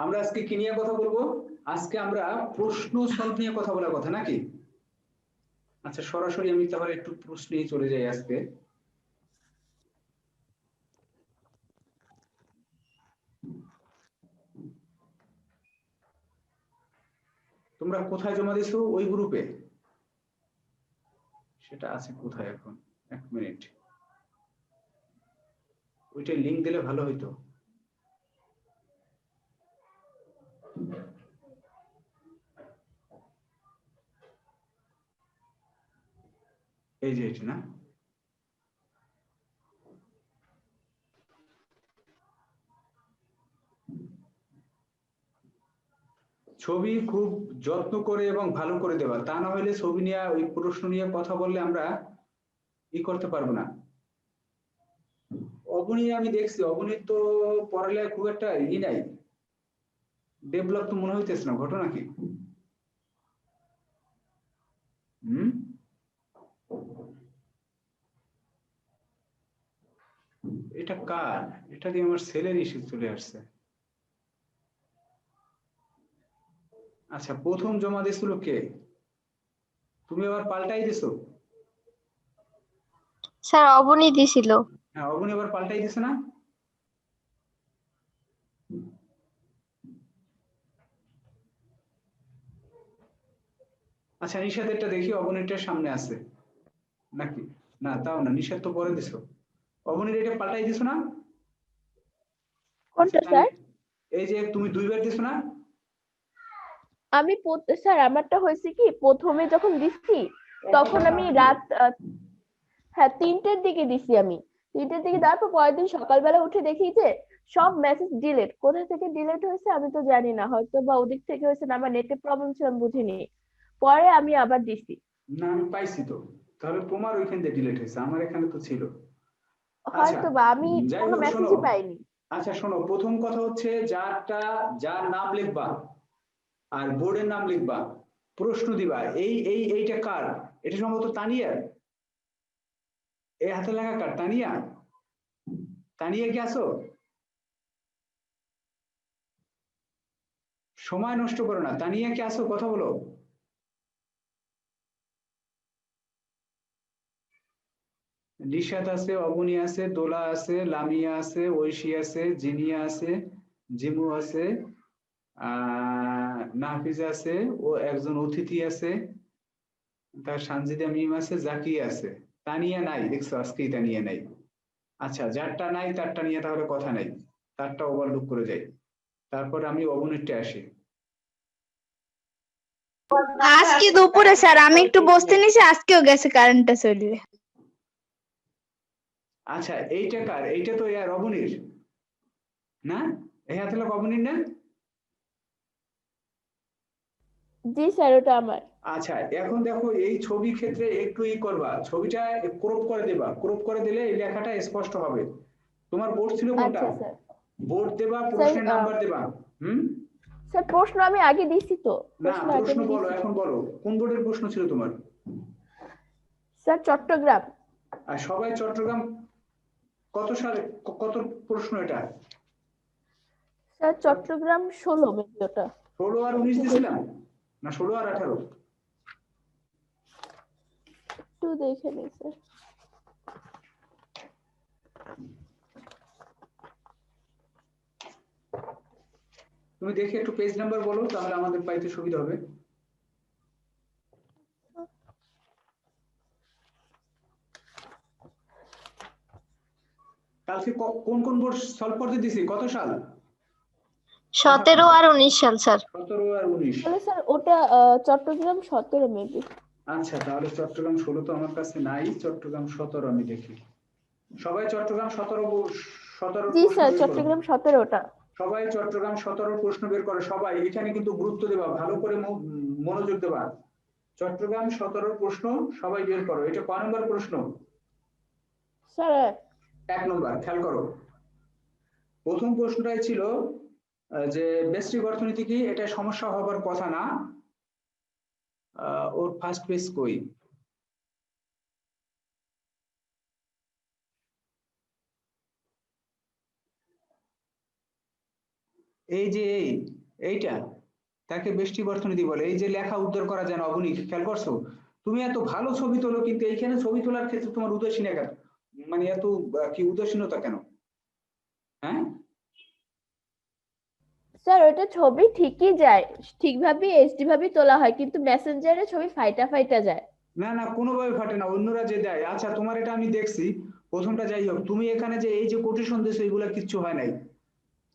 আমরা আজকে কি নিয়ে কথা বলবো? আজকে আমরা প্রশ্ন সলভ নিয়ে কথা বলার কথা নাকি? আচ্ছা, সরাসরি আমি তাহলে একটু প্রশ্নেই চলে যাই আজকে। তোমরা কোথায় জমা দিছো ওই গ্রুপে? সেটা আছে কোথায় এখন? এক মিনিট, ওইটা লিংক দিলে ভালো হইতো। এই যে এটা না, ছবি খুব যত্ন করে এবং ভালো করে দেওয়া, তা না হলে ছবি নিয়ে ওই প্রশ্ন নিয়ে কথা বললে আমরা ই করতে পারবো না। অবনী আমি দেখছি, অবনীর তো পড়ালেখা খুব একটা নাই, ডেভেলপ তো মনে হইতেছে না, ঘটনা কি? হুম, এটা কার? এটা দিয়ে আমার ছেলের ইস্যু চলে আসছে। আচ্ছা, প্রথম জমা দিয়েছিল কে? তুমি আবার পাল্টাই দিছো? স্যার অবনী দিছিল। হ্যাঁ, অবনী আবার পাল্টাই দিছে না? আচ্ছা, নিশাতেরটা দেখি, অবনীরটার সামনে আছে নাকি? না, তাও না, নিশাত তো পরে দিছো। অবনীর এটা পাল্টাই দিছো না? আচ্ছা, কোনটা তাহলে স্যার? এই যে তুমি দুইবার দিছো না? আমি স্যার আমারটা হয়েছে কি, প্রথমে যখন দিছি তখন আমি রাত হ্যাঁ 3টের দিকে দিছি আমি। 3টের দিকে দেওয়ার পর পরের দিন সকালবেলা উঠে দেখি যে সব মেসেজ ডিলিট। কোথা থেকে ডিলিট হয়েছে আমি তো জানি না, হয়তো বা ওদিক থেকে হয়েছে, না আমার নেটে প্রবলেম ছিল আমি বুঝিনি। পরে আমি আবার দিছি। না, আমি পাইছি তো। তাহলে তোমার ওইখান থেকে ডিলিট হয়েছে, আমার এখানে তো ছিল। আচ্ছা, হয়তো বা আমি যাই কোনো হোক, শোনো। মেসেজই পাইনি। আচ্ছা শোনো, প্রথম কথা হচ্ছে যার নাম লিখবা আর বোর্ডের নাম লিখবা, প্রশ্ন দিবা, এইটা কার? এটা সম্ভবত তানিয়ার। এই হাতে লেখা কার? তানিয়া? তানিয়া কি আছো? সময় নষ্ট করো না, তানিয়া কি আছো? কথা বলো। নিশাত আছে, অবনী আছে, দোলা আছে, লামিয়া আছে, ঐশী আছে, জিনিয়া আছে, জিমু আছে, নাফিজ আছে, ও একজন অতিথি আছে, তার সানজিদা মিম আছে, জাকিয়া আছে। তানিয়া নাই, দেখছো আজকেই তানিয়া নাই। আচ্ছা, যারটা নাই তারটা নিয়ে তাহলে কথা নাই, তারটা ওভারলুক করে যাই। তারপর আমি অবনীরটা আসি। আজকে দুপুরে স্যার আমি একটু বসতে নিছি, আজকেও গেছে কারেন্টটা চলে। আচ্ছা, এইটা কার? এইটা তো ইয়ার অবনীর না? এই হাতে লেখা অবনীর না? জি স্যার, ওটা আমার। আচ্ছা, এখন দেখো, এই ছবি ক্ষেত্রে একটু ই করবা, ছবিটা ক্রপ করে দেবা, ক্রপ করে দিলে এই লেখাটা স্পষ্ট হবে। তোমার বোর্ড ছিল কোনটা? আচ্ছা স্যার। বোর্ড দেবা, স্যার প্রশ্নের নাম্বার দেবা। হুম, স্যার প্রশ্ন আমি আগে দিছি তো, না, প্রশ্ন আগে প্রশ্ন আমি বলো, দিছি। এখন বলো কোন বোর্ডের প্রশ্ন ছিল তোমার? স্যার চট্টগ্রাম। আর সবাই চট্টগ্রাম কত সালে, কত প্রশ্ন এটা? স্যার চট্টগ্রাম 16 মেবি ওটা। 16 আর আমি 19 একটু দিছিলাম, দেখি, না 16 আর 18? একটু দেখে নিই স্যার। তুমি দেখে একটু পেজ নাম্বার বলো, তাহলে আমাদের পাইতে সুবিধা হবে। কালকে কোন কোন বোর্ড সলভ করতে দিছি, কত সাল? 17 আর 19 সাল স্যার। 17 আর 19। তাহলে স্যার ওটা চট্টগ্রাম 17 মেবি। আচ্ছা, তাহলে চট্টগ্রাম 16 তো আমার কাছে নাই, চট্টগ্রাম 17 আমি দেখি। সবাই চট্টগ্রাম 17 জি প্রশ্ন স্যার, বের করো। চট্টগ্রাম 17 ওটা। সবাই চট্টগ্রাম 17 প্রশ্ন বের করো। সবাই এখানে কিন্তু গুরুত্ব দেবা, ভালো করে মনোযোগ দেবা। চট্টগ্রাম 17 প্রশ্ন সবাই বের করো। এটা কয় নম্বর প্রশ্ন? স্যার 1 নম্বর। খেয়াল করো, প্রথম প্রশ্নটাই ছিল যে বেস্টিক অর্থনীতি কি? এটা সমস্যা হবার কথা না। ওর ফার্স্ট পেজ কই? এই যে এইটা তাকে ব্যষ্টিক অর্থনীতি বলে। এই যে লেখা উদ্ধার করা যায় না, অবনী খেয়াল করছো? তুমি এত ভালো ছবি তোলো কিন্তু এইখানে ছবি তোলার ক্ষেত্রে তোমার উদাসীনতা কেন? মানে এত কি উদাসীনতা কেন? হ্যাঁ, স্যার ওটা ছবি ঠিকই যায়, ঠিকভাবে এইচডি ভাবে তোলা হয়, কিন্তু মেসেঞ্জারে ছবি ফাইটা ফাইটা যায়। না না, কোনোভাবে ফাটে না, অন্যরা যে দেয়। আচ্ছা তোমার এটা আমি দেখছি প্রথমটা, যাই হোক, তুমি এখানে যে এই যে কোটেশন দিছো এগুলা কিচ্ছু হয় নাই।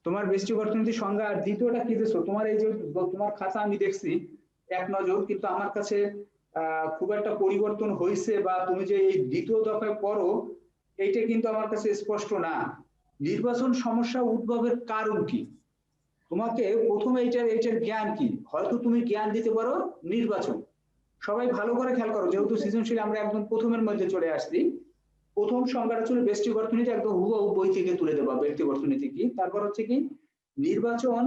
তোমার ব্যষ্টিক অর্থনীতির সংজ্ঞা আর দ্বিতীয়টা কি দিছো, তোমার এই যে তোমার খাতা আমি দেখছি এক নজর, কিন্তু আমার কাছে খুব একটা পরিবর্তন হয়েছে বা তুমি যে এই দ্বিতীয় দফায় পড়ো এইটা কিন্তু আমার কাছে স্পষ্ট না। নির্বাচন সমস্যা উদ্ভবের কারণ কি? তোমাকে প্রথমে এইটার জ্ঞান কি, হয়তো তুমি জ্ঞান দিতে পারো নির্বাচন। সবাই ভালো করে খেয়াল করো, যেহেতু সৃজনশীল আমরা একদম প্রথমের মধ্যে চলে আসছি। প্রথম সংজ্ঞাটা ছিল ব্যষ্টিক অর্থনীতি, একদম হুবহু বই থেকে তুলে দেবা ব্যক্তিক অর্থনীতি কি। তারপর হচ্ছে কি নির্বাচন,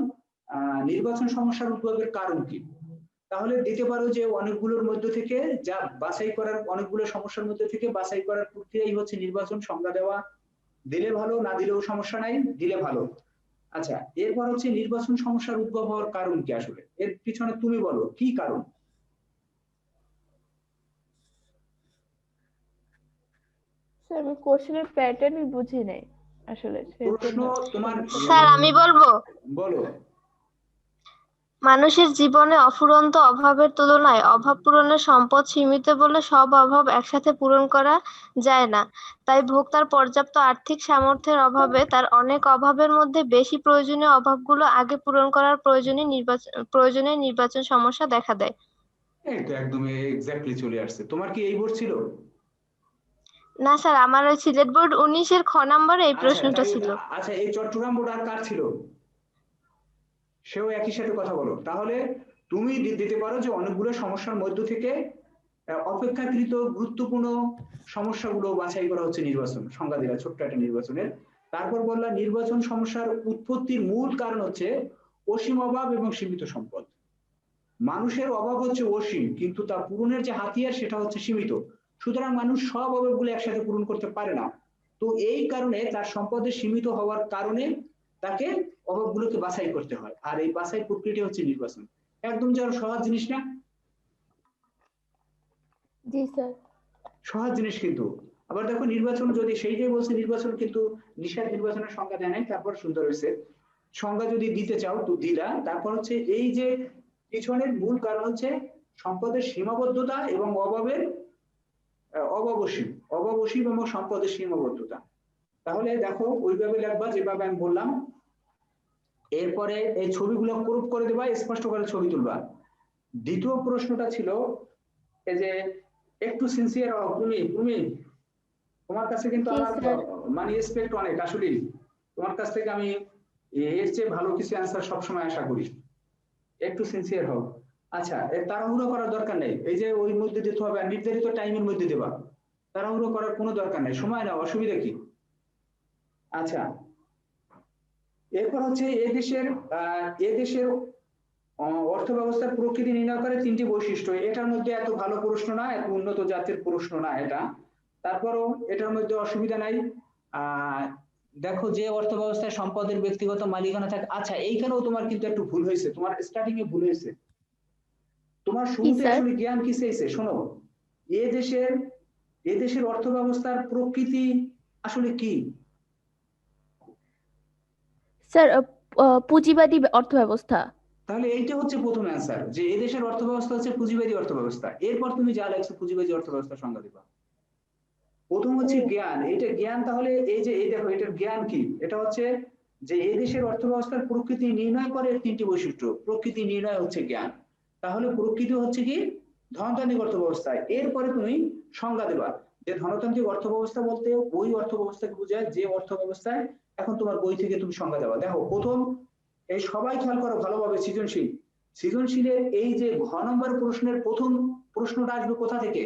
নির্বাচন সমস্যার উদ্ভবের কারণ কি। তাহলে দিতে পারো যে অনেকগুলোর মধ্যে থেকে যা বাছাই করার, অনেকগুলো সমস্যার মধ্যে থেকে বাছাই করার প্রক্রিয়াই হচ্ছে নির্বাচন। সংজ্ঞা দেওয়া, দিলে ভালো, না দিলেও সমস্যা নাই, দিলে ভালো। আচ্ছা, এরপর হচ্ছে নির্বাচন সমস্যার উদ্ভব হওয়ার কারণ কি, আসলে এর পিছনে তুমি বলো কি কারণ। স্যার আমি কোশ্চেনের প্যাটার্নই বুঝি নাই আসলে, প্রশ্ন সেজন্য তোমার স্যার আমি বলবো, বলো। মানুষের জীবনে অফুরন্ত অভাবের তুলনায় অভাব পূরণের সম্পদ সীমিত বলে সব অভাব একসাথে পূরণ করা যায় না। তাই ভোক্তার পর্যাপ্ত আর্থিক সামর্থ্যের অভাবে তার অনেক অভাবের মধ্যে বেশি প্রয়োজনীয় অভাবগুলো আগে পূরণ করার প্রয়োজনে নির্বাচন সমস্যা দেখা দেয়। এই তো একদম এক্স্যাক্টলি চলে আসছে। তোমার কি এই বোর্ড ছিল? না স্যার, আমার ওই সিলেট বোর্ড 19-এর খ নম্বরে এই আচ্ছা প্রশ্নটা তাই, ছিল। আচ্ছা এই চট্টগ্রাম বোর্ড আর কার ছিল? সেও একই সাথে কথা বলো। তাহলে তুমি দিতে পারো যে অনেকগুলো সমস্যার মধ্য থেকে অপেক্ষাকৃত গুরুত্বপূর্ণ সমস্যাগুলো বাছাই করা হচ্ছে নির্বাচন। সংজ্ঞা দিলা ছোট্ট একটা নির্বাচনের। তারপর বললা নির্বাচন সমস্যার উৎপত্তির মূল কারণ হচ্ছে অসীম অভাব এবং সীমিত সম্পদ। মানুষের অভাব হচ্ছে অসীম, কিন্তু তা পূরণের যে হাতিয়ার সেটা হচ্ছে সীমিত। সুতরাং মানুষ সব অভাবগুলো একসাথে পূরণ করতে পারে না। তো এই কারণে তার সম্পদের সীমিত হওয়ার কারণে তাকে অভাবগুলোকে বাছাই করতে হয়, আর এই বাছাই প্রক্রিয়াটি হচ্ছে নির্বাচন। একদম যারা সহজ জিনিস না? জি স্যার। সহজ জিনিস কিন্তু। আবার দেখো নির্বাচন যদি সেইটাই বলছে, নির্বাচন কিন্তু নিশার নির্বাচনের সংজ্ঞা দেয় নাই, তারপর সুন্দর হয়েছে। সংজ্ঞা যদি দিতে চাও তো দিলা। তারপর হচ্ছে এই যে পিছনের মূল কারণ হচ্ছে সম্পদের সীমাবদ্ধতা এবং অভাবের অভাবসীম, অভাবসীম এবং সম্পদের সীমাবদ্ধতা। তাহলে দেখো ওইভাবে লিখবা যেভাবে আমি বললাম। এরপরে এই ছবিগুলো ক্রপ করে দেবা, স্পষ্ট করে ছবি তুলবা। দ্বিতীয় প্রশ্নটা ছিল এই যে একটু সিনসিয়ার হও। তুমি তুমি তোমার কাছে কিন্তু জি আমার স্যার। মানে এক্সপেক্ট অনেক, আসলে তোমার কাছ থেকে আমি এর চেয়ে ভালো কিছু অ্যান্সার সবসময় আশা করি। একটু সিনসিয়ার হও। আচ্ছা, এর তাড়াহুড়ো করার দরকার নেই। এই যে ওই মধ্যে দিতে হবে, আর নির্ধারিত টাইমের মধ্যে দেবা। তাড়াহুড়ো করার কোনো দরকার নেই, সময় নাও, অসুবিধা কি? আচ্ছা, এরপর হচ্ছে এদেশের অর্থ ব্যবস্থার প্রকৃতি নির্ণয় করে তিনটি বৈশিষ্ট্য। এটার মধ্যে এত ভালো প্রশ্ন না, এত উন্নত জাতের প্রশ্ন না এটা। তারপরও এটার মধ্যে অসুবিধা নাই। আহ দেখো যে অর্থ ব্যবস্থায় সম্পদের ব্যক্তিগত মালিকানা থাকে। আচ্ছা এইখানেও তোমার কিন্তু একটু ভুল হয়েছে, তোমার স্টার্টিং এ ভুল হয়েছে। তোমার কি শুরুতে স্যার? আসলে জ্ঞান কি চাইছে শোনো। এদেশের অর্থ ব্যবস্থার প্রকৃতি আসলে কি? স্যার পুঁজিবাদী অর্থ ব্যবস্থা। তাহলে এইটা হচ্ছে প্রথম অ্যান্সার, যে এদেশের অর্থ ব্যবস্থা হচ্ছে পুঁজিবাদী অর্থ ব্যবস্থা। এরপর তুমি যা লেখছো পুঁজিবাদী অর্থ ব্যবস্থার সংজ্ঞা দিবা। প্রথম হচ্ছে ও জ্ঞান, এইটা জ্ঞান। তাহলে এই যে এই দেখো এটার জ্ঞান কি, এটা হচ্ছে যে এই দেশের অর্থ ব্যবস্থার প্রকৃতি নির্ণয় করে তিনটি বৈশিষ্ট্য। প্রকৃতি নির্ণয় হচ্ছে জ্ঞান। তাহলে প্রকৃতি হচ্ছে কি ধনতান্ত্রিক অর্থ ব্যবস্থায়। এরপরে তুমি সংজ্ঞা দেবা যে ধনতান্ত্রিক অর্থ ব্যবস্থা বলতে ওই অর্থ ব্যবস্থাকে বোঝায় যে অর্থ ব্যবস্থায়, এখন তোমার বই থেকে তুমি সংজ্ঞা দেবা। দেখো প্রথম, এই সবাই খেয়াল করো ভালোভাবে, সৃজনশীল। সৃজনশীলের এই যে ঘ নম্বর প্রশ্নের প্রথম প্রশ্নটা আসবে কোথা থেকে?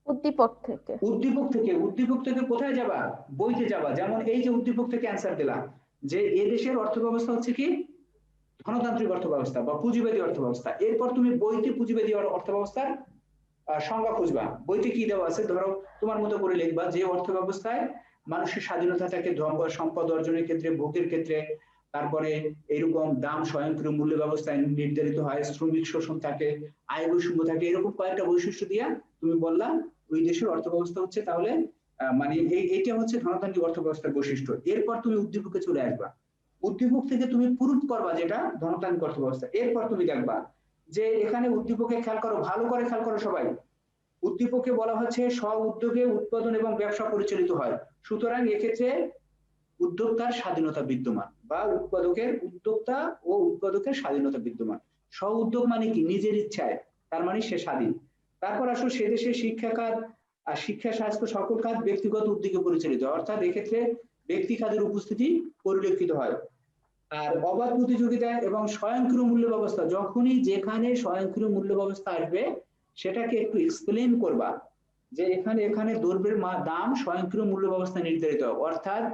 উদ্দীপক থেকে। উদ্দীপক থেকে। উদ্দীপক থেকে কোথায় যাবা? বইতে যাবা। যেমন এই যে উদ্দীপক থেকে অ্যান্সার দিলাম যে এদেশের অর্থ ব্যবস্থা হচ্ছে কি ধনতান্ত্রিক অর্থ ব্যবস্থা বা পুঁজিবাদী অর্থ ব্যবস্থা। এরপর তুমি বইতে পুঁজিবাদী অর্থ ব্যবস্থার সংজ্ঞা খুঁজবা। বইতে কি দেওয়া আছে ধরো তোমার মতো করে লিখবা যে অর্থ ব্যবস্থায় মানুষের স্বাধীনতা থাকে, সম্পদ অর্জনের ক্ষেত্রে, ভোগের ক্ষেত্রে, তারপরে এরকম দাম স্বয়ংক্রিয় মূল্য ব্যবস্থায় নির্ধারিত হয়, শ্রমিক শোষণ থাকে, আয় বৈষম্য থাকে, এরকম কয়েকটা বৈশিষ্ট্য দিয়া তুমি বললা ওই দেশের অর্থ ব্যবস্থা হচ্ছে তাহলে মানে এইটা হচ্ছে ধনতান্ত্রিক অর্থ ব্যবস্থার বৈশিষ্ট্য। এরপর তুমি উদ্দীপকে চলে আসবা, উদ্দীপক থেকে তুমি প্রুফ করবা যেটা ধনতান্ত্রিক অর্থ ব্যবস্থা। এরপর তুমি দেখবা যে এখানে উদ্দীপকে খেয়াল করো, ভালো করে খেয়াল করো সবাই, উদ্দীপকে বলা হচ্ছে স্ব উদ্যোগে উৎপাদন এবং ব্যবসা পরিচালিত হয়, সুতরাং এক্ষেত্রে উদ্যোক্তার স্বাধীনতা বিদ্যমান বা উদ্যোক্তা ও উৎপাদকের স্বাধীনতা বিদ্যমান। স্ব উদ্যোগ মানে কি, নিজের ইচ্ছায়, তার মানে সে স্বাধীন। তারপর আসো সে দেশের শিক্ষা খাত আর শিক্ষা স্বাস্থ্য সকল খাত ব্যক্তিগত উদ্যোগে পরিচালিত, অর্থাৎ এক্ষেত্রে ব্যক্তি খাতের উপস্থিতি পরিলক্ষিত হয়। আর অবাধ প্রতিযোগিতা এবং স্বয়ংক্রিয় মূল্য ব্যবস্থা, যখনই যেখানে স্বয়ংক্রিয় মূল্য ব্যবস্থা আসবে সেটাকে একটু এক্সপ্লেন করবা যে এখানে এখানে দ্রব্যের দাম স্বয়ংক্রিয় মূল্য ব্যবস্থা নির্ধারিত, অর্থাৎ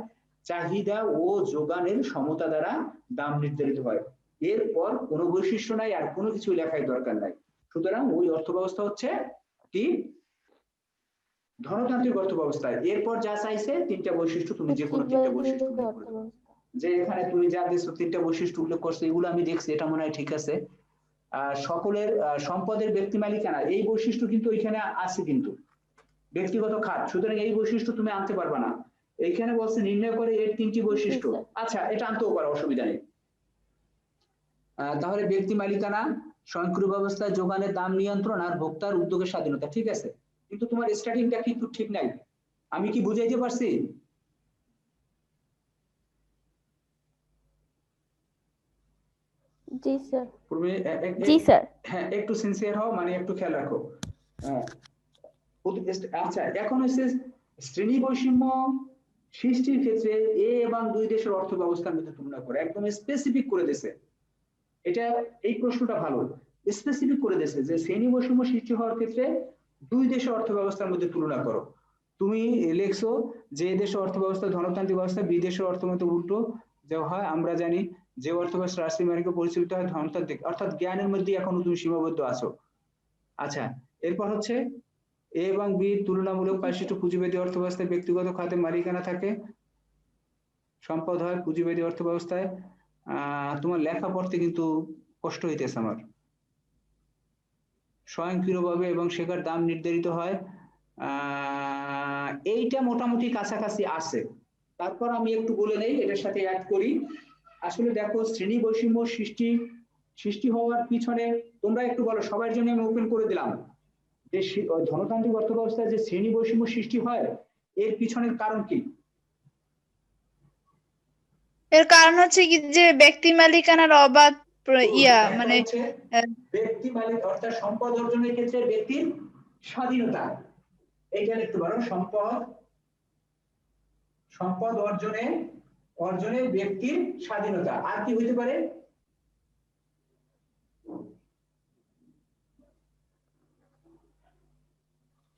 চাহিদা ও যোগানের সমতা দ্বারা দাম নির্ধারিত হয়। এরপর কোনো বৈশিষ্ট্য নাই, আর কোনো কিছু লেখার দরকার নাই। সুতরাং ওই অর্থ ব্যবস্থা হচ্ছে কি, ধনতান্ত্রিক অর্থ ব্যবস্থা। এরপর যা চাইছে তিনটা বৈশিষ্ট্য, তুমি যে কোনো তিনটা বৈশিষ্ট্য উল্লেখ করবে। যে এখানে তুমি যা দিচ্ছ তিনটা বৈশিষ্ট্য উল্লেখ করছো, এগুলো আমি দেখছি, এটা মনে হয় ঠিক আছে। সকলের সম্পদের ব্যক্তি মালিকানা, এই বৈশিষ্ট্য কিন্তু এখানে আছে, কিন্তু ব্যক্তিগত খাত, সুতরাং এই বৈশিষ্ট্য তুমি আনতে পারবে না। এইখানে বলছে নির্ণয় করে এর তিনটি বৈশিষ্ট্য, আচ্ছা এটা আনতেও পারো, অসুবিধা নেই। তাহলে ব্যক্তি মালিকানা, স্বয়ংক্রিয় ব্যবস্থা, যোগানের দাম নিয়ন্ত্রণ আর ভোক্তার উদ্যোগের স্বাধীনতা, ঠিক আছে। কিন্তু তোমার স্টার্টিংটা কিন্তু ঠিক নাই, আমি কি বুঝাইতে পারছি? জি স্যার, জি স্যার। হ্যাঁ একটু সিনসিয়ার হও, মানে একটু খেয়াল রাখো। আচ্ছা এখন হচ্ছে শ্রেণী বৈষম্য সৃষ্টির ক্ষেত্রে এ এবং দুই দেশের অর্থ ব্যবস্থার মধ্যে তুলনা করে, একদম স্পেসিফিক করে দিয়েছে। এটা এই প্রশ্নটা ভালো, স্পেসিফিক করে দিয়েছে যে শ্রেণী বৈষম্য সৃষ্টি হওয়ার ক্ষেত্রে দুই দেশের অর্থ ব্যবস্থার মধ্যে তুলনা করো। তুমি লিখছো যে দেশের অর্থ ব্যবস্থা ধনতান্ত্রিক ব্যবস্থা, বিদেশের অর্থ মতো উল্টো দেওয়া হয়। আমরা জানি যে অর্থ ব্যবস্থা রাষ্ট্রীয় পরিচালিত হয় ধনতান্ত্রিক, অর্থাৎ জ্ঞানের মধ্যে এখনো তুমি সীমাবদ্ধ আছো। আচ্ছা এরপর হচ্ছে এ এবং বি তুলনামূলক বৈশিষ্ট্য, পুঁজিবাদী অর্থ ব্যবস্থায় ব্যক্তিগত খাতে মালিকানা থাকে, সম্পদ হয় পুঁজিবাদী অর্থ ব্যবস্থায়। তোমার লেখা পড়তে কিন্তু কষ্ট হইতেছে আমার। স্বয়ংক্রিয়ভাবে এবং শেখার দাম নির্ধারিত হয়, এইটা মোটামুটি কাছাকাছি আছে। তারপর আমি একটু বলে নেই, এটার সাথে অ্যাড করি। আসলে দেখো শ্রেণী বৈষম্য সৃষ্টি হওয়ার পিছনে তোমরা একটু বলো, সবার জন্য আমি ওপেন করে দিলাম যে ধনতান্ত্রিক অর্থ ব্যবস্থায় যে শ্রেণী বৈষম্য সৃষ্টি হয় এর পিছনের কারণ কি? এর কারণ হচ্ছে কি যে ব্যক্তি মালিকানার অবাধ মানে ব্যক্তি মালিক অর্থাৎ সম্পদ অর্জনের ক্ষেত্রে ব্যক্তির স্বাধীনতা, এইটা লিখতে পারো, সম্পদ অর্জনে ব্যক্তির স্বাধীনতা। আর কি হইতে পারে?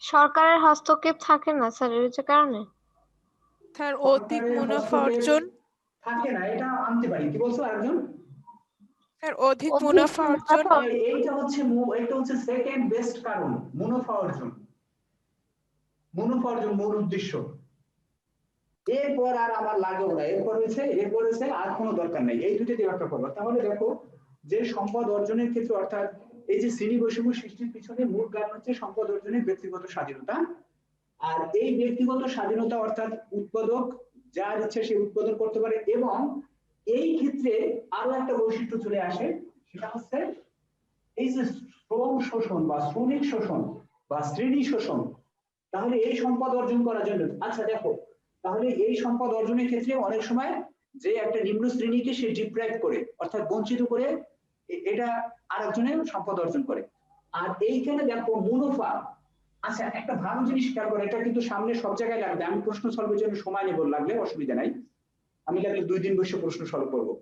সরকারের হস্তক্ষেপ থাকে না স্যার, এর কারণে। স্যার অধিক মুনাফা অর্জন থাকে না, এটা আনতে পারি। কি বলছো আরেকজন? স্যার অধিক মুনাফা অর্জন, এইটা হচ্ছে সেকেন্ড বেস্ট কারণ, মুনাফা অর্জন মূল উদ্দেশ্য। এরপর আর আমার লাগেও না, এরপর হচ্ছে আর কোনো দরকার নেই, এই দুটো দিয়ে ব্যাখ্যা করবো। তাহলে দেখো যে সম্পদ অর্জনের ক্ষেত্রে, অর্থাৎ এই যে শ্রেণী বৈষম্য সৃষ্টির পিছনে মূল কারণ হচ্ছে সম্পদ অর্জনের ব্যক্তিগত স্বাধীনতা। আর এই ব্যক্তিগত স্বাধীনতা অর্থাৎ উৎপাদক যার ইচ্ছা সে উৎপাদন করতে পারে, এবং এই ক্ষেত্রে আরো একটা বৈশিষ্ট্য চলে আসে, সেটা হচ্ছে এই যে শ্রম শোষণ বা শ্রমিক শোষণ বা শ্রেণী শোষণ। তাহলে এই সম্পদ অর্জন করার জন্য, আচ্ছা দেখো তাহলে এই সম্পদ অর্জনের ক্ষেত্রে অনেক সময় যে একটা নিম্ন শ্রেণীকে সে ডিপ্রাইভ করে, অর্থাৎ বঞ্চিত করে, এটা আরেকজনের সম্পদ অর্জন করে। আর এইখানে দেখো মুনাফা। আচ্ছা একটা ভালো জিনিস খেয়াল করে, এটা কিন্তু সামনে সব জায়গায় লাগবে, আমি প্রশ্ন সলভের জন্য সময় নেব, লাগলে অসুবিধা নাই, আমি লাগলে 2 দিন বসে প্রশ্ন সলভ করবো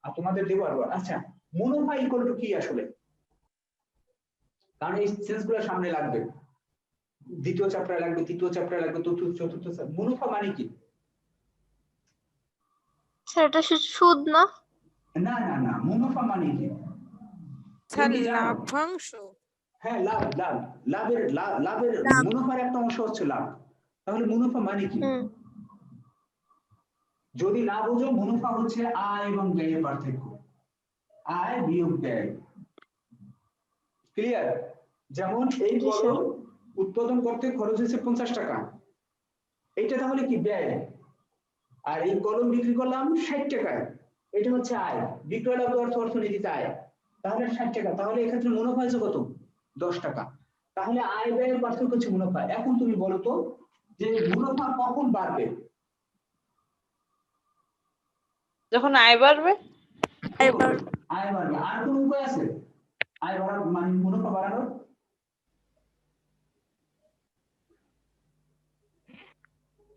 আর তোমাদের দেবো আরো। আচ্ছা মুনাফা ইকুয়াল টু কি আসলে, কারণ এই সেন্স গুলো সামনে লাগবে, দ্বিতীয় চ্যাপ্টারে লাগবে, তৃতীয় চ্যাপ্টারে লাগবে, চতুর্থ। মুনাফা মানে কি? স্যার এটা সুদ না? না না না, মুনাফা মানে কি? স্যার লাভাংশ। হ্যাঁ লাভের মুনাফার একটা অংশ হচ্ছে লাভ। তাহলে মুনাফা মানে কি? যদি না বোঝো, মুনাফা হচ্ছে আয় এবং ব্যয়ের পার্থক্য, আয় বিয়োগ ব্যয়। ক্লিয়ার? যেমন এই জি স্যার। কলম উৎপাদন করতে খরচ হয়েছে 50 টাকা, এটা তাহলে কি ব্যয়। আর এই কলম বিক্রি করলাম 60 টাকায়, এটা হচ্ছে আয়। বিক্রয় লাভ অর্থ অর্থনীতিতে আয়, তাহলে 60 টাকা। তাহলে এক্ষেত্রে মুনাফা হয়েছে কত? 10 টাকা। তাহলে আয় ব্যয়ের পার্থক্য হচ্ছে মুনাফা। এখন তুমি বলো তো যে মুনাফা কখন বাড়বে? যখন আয় বাড়বে। এবার আয় বাড়বে। আর কোন উপায় আছে আয় বাড়ার মানে মুনাফা বাড়ানোর?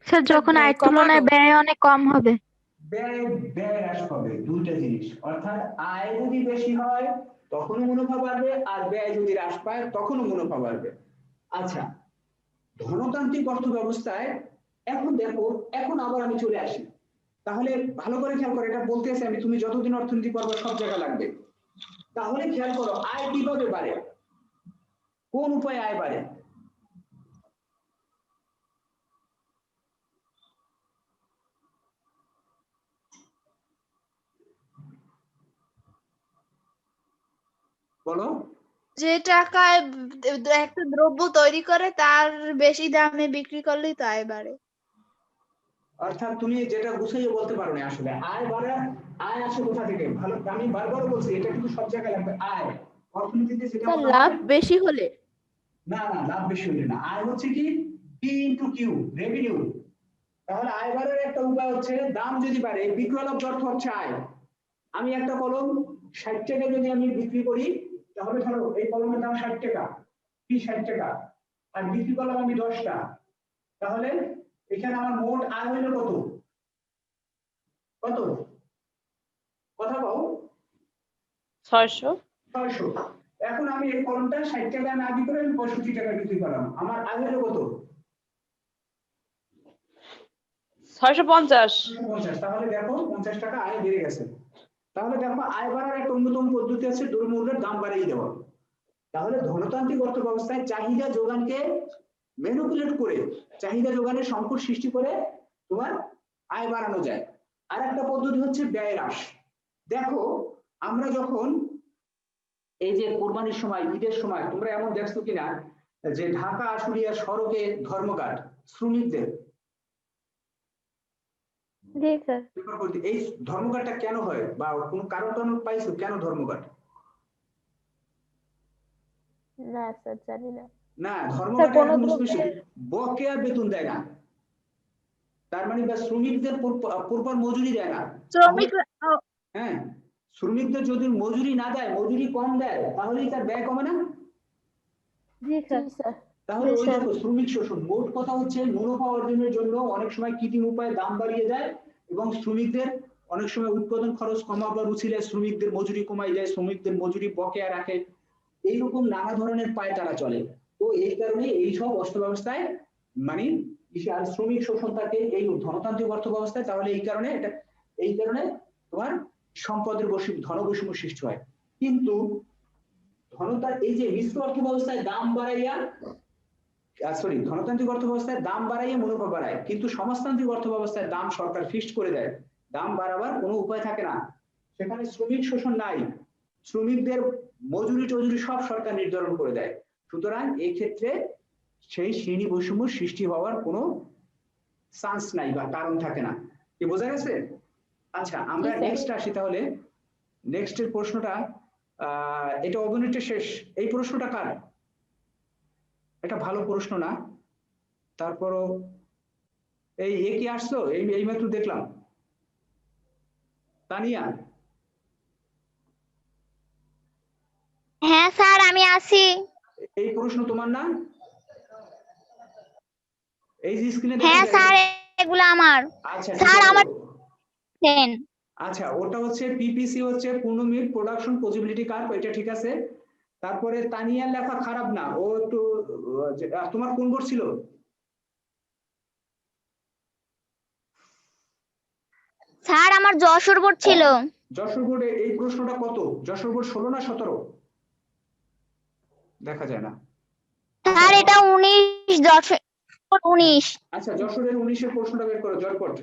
স্যার যখন ব্যয় আয়ের তুলনায় কমানো। ব্যয় অনেক কম হবে। ব্যয় ব্যয় হ্রাস পাবে, দুইটা জিনিস। অর্থাৎ আয় যদি বেশি হয় তখনও মুনাফা বাড়বে, আর ব্যয় যদি হ্রাস পায় তখনও মুনাফা বাড়বে। আচ্ছা, ধনতান্ত্রিক অর্থ ব্যবস্থায় এখন দেখো, এখন আবার আমি চলে আসি, তাহলে ভালো করে খেয়াল করো, এটা বলতে আছি আমি, তুমি যতদিন অর্থনীতি করবে সব জায়গা লাগবে। তাহলে খেয়াল করো আয় কিভাবে বাড়ে, কোন উপায়ে আয় বাড়ে? বলো। যে টাকায় একটা দ্রব্য তৈরি করে তার বেশি দামে বিক্রি করলেই তো আয় বাড়ে। অর্থাৎ তুমি যেটা গুছিয়ে বলতে পারো না আসলে, আয় বাড়া, আয় আসে কোথা থেকে? ভালো, আমি বারবার বলছি এটা কিন্তু সব জায়গায় লাগবে। আয় অর্থনীতিতে যেটা স্যার বলা লাভ হয়, বেশি হলে। না না, লাভ বেশি হলে না। আয় হচ্ছে কি পি ইনটু কিউ, রেভিনিউ। তাহলে আয় বাড়ার একটা উপায় হচ্ছে দাম যদি বাড়ে, বিক্রয় লাভ অর্থ হচ্ছে আয়। আমি একটা কলম 60 টাকা যদি আমি বিক্রি করি, তাহলে ধরো এই কলমের দাম 60 টাকা, পি 60 টাকা, আর বিক্রি করলাম আমি 10টা, তাহলে এখানে আমার মোট আয় হইলো কত? কত কথা কও? 600। 600। এখন আমি এই কলমটা 60 টাকায় না বিক্রি করে আমি 65 টাকা বিক্রি করলাম, আমার আয় হলো কত? 650। 50। তাহলে দেখো 50 টাকা আয় বেড়ে গেছে। তাহলে দেখো আয় বাড়ার একটা অন্যতম পদ্ধতি আছে দ্রব্যমূল্যের দাম বাড়িয়ে দেওয়া। তাহলে ধনতান্ত্রিক অর্থ ব্যবস্থায় চাহিদা যোগানকে ম্যানিপুলেট করে, চাহিদা যোগানের সংকট সৃষ্টি করে তোমার আয় বাড়ানো যায়। আর একটা পদ্ধতি হচ্ছে ব্যয় হ্রাস। দেখো আমরা যখন এই যে কোরবানির সময়, ঈদের সময়, তোমরা এমন দেখছো কিনা যে ঢাকা আশুলিয়া সড়কে ধর্মঘট শ্রমিকদের, জি স্যার। এই ধর্মঘটটা কেন হয় বা কোন কারণ টারণ পাইছো কেন ধর্মঘট? না স্যার জানি না। না, স্যার ধর্মঘটে কোন একদম দ্রব্যের স্পেশাল বকেয়া বেতন দেয় না, তার মানে বা শ্রমিকদের প্রপার মজুরি দেয় না। শ্রমিক হ্যাঁ, শ্রমিকদের যদি মজুরি না দেয়, মজুরি কম দেয়, তাহলেই তার ব্যয় কমে না। জি স্যার। তাহলে ওই দেখো শ্রমিক শোষণ। মোট কথা হচ্ছে মুনাফা অর্জনের জন্য অনেক সময় কৃত্রিম উপায়ে দাম বাড়িয়ে দেয় এবং শ্রমিকদের অনেক সময় উৎপাদন খরচ কমাবার উছিলে শ্রমিকদের মজুরি কমাই দেয়, শ্রমিকদের মজুরি বকেয়া রাখে, এইরকম নানা ধরনের পায় তারা চলে। তো এই কারণে এইসব অর্থ ব্যবস্থায় মানে আর শ্রমিক শোষণ থাকে এই ধনতান্ত্রিক অর্থ ব্যবস্থায়। তাহলে এই কারণে এটা, এই কারণে তোমার সম্পদের ধনবৈষম্য সৃষ্টি হয়। কিন্তু এই যে মিশ্র অর্থ ব্যবস্থায় দাম বাড়াইয়া, সরি, ধনতান্ত্রিক অর্থ ব্যবস্থায় দাম বাড়াইয়া মুনাফা বাড়ায়, কিন্তু সমাজতান্ত্রিক অর্থ ব্যবস্থায় দাম সরকার ফিক্সড করে দেয়, দাম বাড়াবার কোনো উপায় থাকে না, সেখানে শ্রমিক শোষণ নাই, শ্রমিকদের মজুরি টজুরি সব সরকার নির্ধারণ করে দেয়। সুতরাং এই ক্ষেত্রে সেই শ্রেণী বৈষম্য সৃষ্টি হওয়ার কোনো চান্স নাই বা কারণ থাকে না। কি বোঝা গেছে? আচ্ছা, আমরা নেক্সট আসি তাহলে। নেক্সটের প্রশ্নটা এটা অবনীত শেষ। এই প্রশ্নটা কার? এটা ভালো প্রশ্ন না, তারপরও এই কি আসছো? এই মাত্র দেখলাম তানিয়া। হ্যাঁ স্যার আমি আছি। এই প্রশ্ন তোমার না? এই যে স্ক্রিনে হ্যাঁ দেখা স্যার যায়। এগুলো আমার। আচ্ছা স্যার আমার আচ্ছা, ওটা হচ্ছে পিপিসি, হচ্ছে পূর্ণমিট প্রোডাকশন পসিবিলিটি কার্ভ, এটা ঠিক আছে। তারপরে তানিয়ার লেখা খারাপ না, ও একটু তোমার কোন বোর্ড ছিল? স্যার আমার যশোর বোর্ড ছিল। যশোর বোর্ডে এই প্রশ্নটা কত? যশোর বোর্ড 16 না 17? দেখা যায় না স্যার এটা 19। আচ্ছা, যশোরের 19-এর প্রশ্নটা বের করো, জটপট।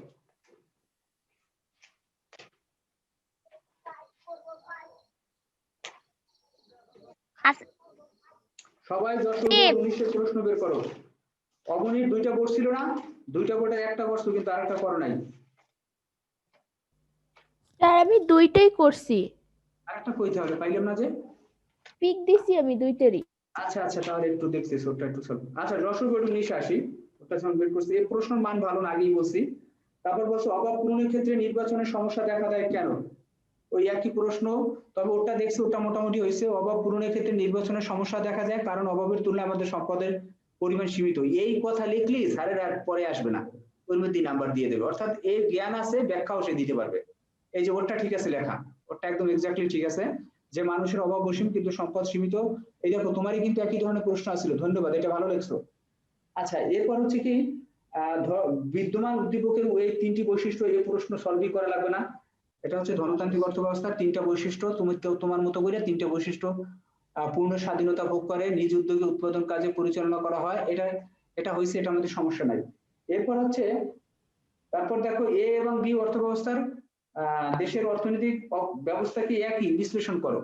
আস- সবাই 10 বোর্ড 19 প্রশ্ন বের করো। অবনীর 2টা বোর্ড ছিল না, 2টা বোর্ডের একটা করছো কিন্তু আরেকটা করো নাই। স্যার আমি দুইটাই করছি, আরেকটা কইতে হবে, পাইলাম না যে। পিক দিছি আমি দুইটারই। আচ্ছা আচ্ছা, তাহলে একটু দেখতেছি ওটা একটু সব। আচ্ছা, যশোর বোর্ড 1980 ওটা যখন বের করছি, এই প্রশ্নের মান ভালো না, আগেই বলছি। তারপর বলছো অভাব পূরণের ক্ষেত্রে নির্বাচনের সমস্যা দেখা দেয় কেন? ওই একই প্রশ্ন, তবে ওটা দেখছি ওটা মোটামুটি হয়েছে। অভাব পূরণের ক্ষেত্রে নির্বাচনের সমস্যা দেখা যায় কারণ অভাবের তুলনায় আমাদের সম্পদের পরিমাণ সীমিত। এই কথা লিখলি স্যারের আর পরে আসবে না, ওর মধ্যে নাম্বার দিয়ে দেবে। অর্থাৎ এর জ্ঞান আছে, ব্যাখ্যাও সে দিতে পারবে। এই যে ওটা ঠিক আছে লেখা, ওটা একদম এক্স্যাক্টলি ঠিক আছে, যে মানুষের অভাব অসীম কিন্তু সম্পদ সীমিত। এই দেখো তোমারই কিন্তু একই ধরনের প্রশ্ন আসছিল, ধন্যবাদ, এটা ভালো লেখছো। আচ্ছা, এরপর হচ্ছে কি বিদ্যমান উদ্দীপকের এই 3টি বৈশিষ্ট্য, এই প্রশ্ন সলভই করা লাগবে না। এটা হচ্ছে ধনতান্ত্রিক অর্থব্যবস্থার 3টা বৈশিষ্ট্য, তুমি কেউ তোমার মতো করে 3টা বৈশিষ্ট্য পূর্ণ স্বাধীনতা ভোগ করে, নিজ উদ্যোগে উৎপাদন কাজে পরিচালনা করা হয়, এটা এটা হয়েছে, এটা আমাদের সমস্যা নাই। এরপর হচ্ছে, তারপর দেখো এ এবং বি অর্থব্যবস্থার দেশের অর্থনৈতিক ব্যবস্থা কি একই, বিশ্লেষণ করো।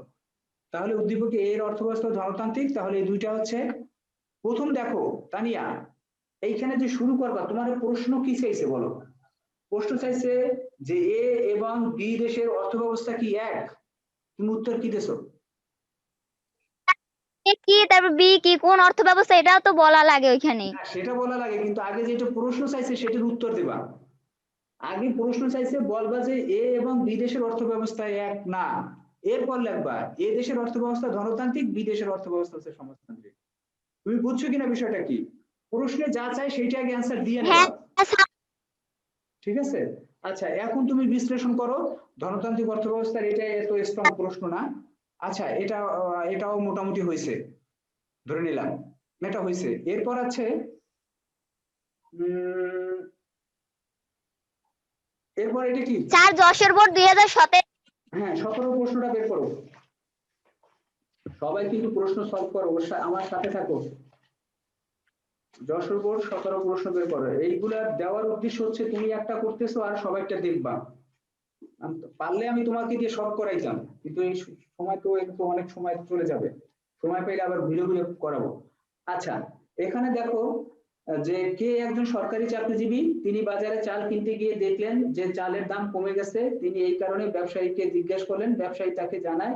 তাহলে উদ্দীপকে এ এর অর্থব্যবস্থা ধনতান্ত্রিক, তাহলে এই দুইটা হচ্ছে। প্রথম দেখো তানিয়া, এইখানে যে শুরু করবা, তোমার প্রশ্ন কি চাইছে বলো? প্রশ্ন চাইছে যে এ এবং বি দেশের অর্থব্যবস্থা কি এক, তুমি উত্তর কি দেছো? এ কি তারপর বি কি, কোন অর্থ ব্যবস্থা, এটাও তো বলা লাগে ওইখানে। হ্যাঁ, সেটা বলা লাগে, কিন্তু আগে যেটা প্রশ্ন চাইছে সেটার উত্তর দেবা। আগে প্রশ্ন চাইছে, বলবা যে এ এবং বি দেশের অর্থব্যবস্থা এক না, এরপর লিখবা এ দেশের অর্থব্যবস্থা ধনতান্ত্রিক, বি দেশের অর্থব্যবস্থা হচ্ছে সমাজতান্ত্রিক। তুমি বুঝছো কিনা বিষয়টা কি? প্রশ্নে যা চাই সেইটা আগে অ্যান্সার দিয়ে নেবা, হ্যাঁ স্যার। ঠিক আছে? আচ্ছা, এখন তুমি বিশ্লেষণ করো ধনতান্ত্রিক অর্থব্যবস্থার, এটা এত স্ট্রং প্রশ্ন না। আচ্ছা, এটাও মোটামুটি হয়েছে, ধরে নিলাম এটা হয়েছে। এরপর আছে এরপর এটা কি? Sir Jessore board 2017। হ্যাঁ, 17 প্রশ্নটা বের করো। সবাই কিন্তু প্রশ্ন সলভ করো, আমার সাথে থাকো। যশোর বোর্ড 17 প্রশ্ন বের করো। এইগুলা দেওয়ার উদ্দেশ্য হচ্ছে তুমি একটা করতেছো আর সবাইটা দেখবা। পারলে আমি তোমাকে দিয়ে সব করাইতাম, কিন্তু এই সময় তো একটু অনেক সময় চলে যাবে, সময় পেলে আবার ঘুরে ঘুরে করাবো। আচ্ছা, এখানে দেখো যে কে একজন সরকারি চাকরিজীবী, তিনি বাজারে চাল কিনতে গিয়ে দেখলেন যে চালের দাম কমে গেছে। তিনি এই কারণে ব্যবসায়ীকে জিজ্ঞেস করলেন, ব্যবসায়ী তাকে জানায়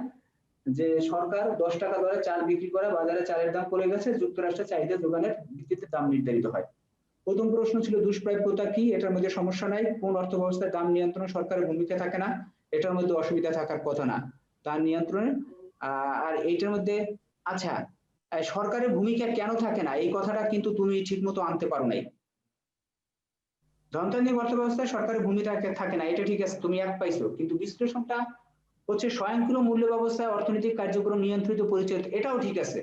যে সরকার 10 টাকা দরে চাল বিক্রি করে, বাজারে চালের দাম পড়ে গেছে, যুক্তরাষ্ট্রের চাহিদা যোগানের ভিত্তিতে দাম নির্ধারিত হয়। প্রথম প্রশ্ন ছিল দুষ্প্রাপ্যতা কি, এটার মধ্যে সমস্যা নাই। কোন অর্থ ব্যবস্থায় দাম নিয়ন্ত্রণ সরকারের ভূমিকা থাকে না, এটার মধ্যে অসুবিধা থাকার কথা না, দাম নিয়ন্ত্রণে। আর এইটার মধ্যে আচ্ছা, সরকারের ভূমিকা কেন থাকে না, এই কথাটা কিন্তু তুমি ঠিক মতো আনতে পারো নাই। ধনতান্ত্রিক অর্থ ব্যবস্থায় সরকারের ভূমিকা থাকে না, এটা ঠিক আছে, তুমি এক পাইছো, কিন্তু বিশ্লেষণটা হচ্ছে স্বয়ংক্রিয় মূল্য ব্যবস্থায় অর্থনৈতিক কার্যক্রম নিয়ন্ত্রিত পরিচালিত, এটাও ঠিক আছে,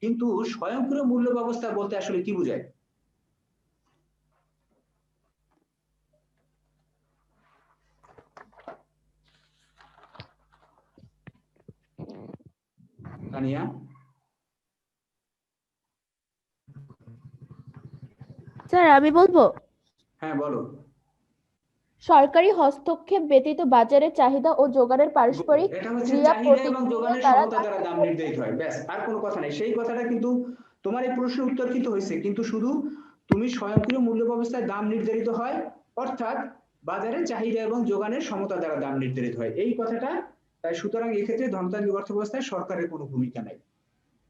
কিন্তু স্বয়ংক্রিয় মূল্য ব্যবস্থা বলতে আসলে কি বোঝায়? তানিয়া, স্যার আমি বলবো, হ্যাঁ বলো। সরকারি হস্তক্ষেপ ব্যতীত বাজারের চাহিদা ও যোগানের পারস্পরিক এটা হচ্ছে ক্রিয়া চাহিদা এবং প্রতিক্রিয়া যোগানের দ্বারা সমতা দ্বারা দাম নির্ধারিত হয়, ব্যাস, আর কোনো কথা নেই। সেই কথাটা কিন্তু তোমার এই প্রশ্নের উত্তর কিন্তু হয়েছে, কিন্তু শুধু তুমি স্বয়ংক্রিয় মূল্য ব্যবস্থায় দাম নির্ধারিত হয়, অর্থাৎ বাজারে চাহিদা এবং যোগানের সমতা দ্বারা দাম নির্ধারিত হয়, এই কথাটা। তাই সুতরাং এক্ষেত্রে ধনতান্ত্রিক অর্থ ব্যবস্থায় সরকারের কোনো ভূমিকা নাই,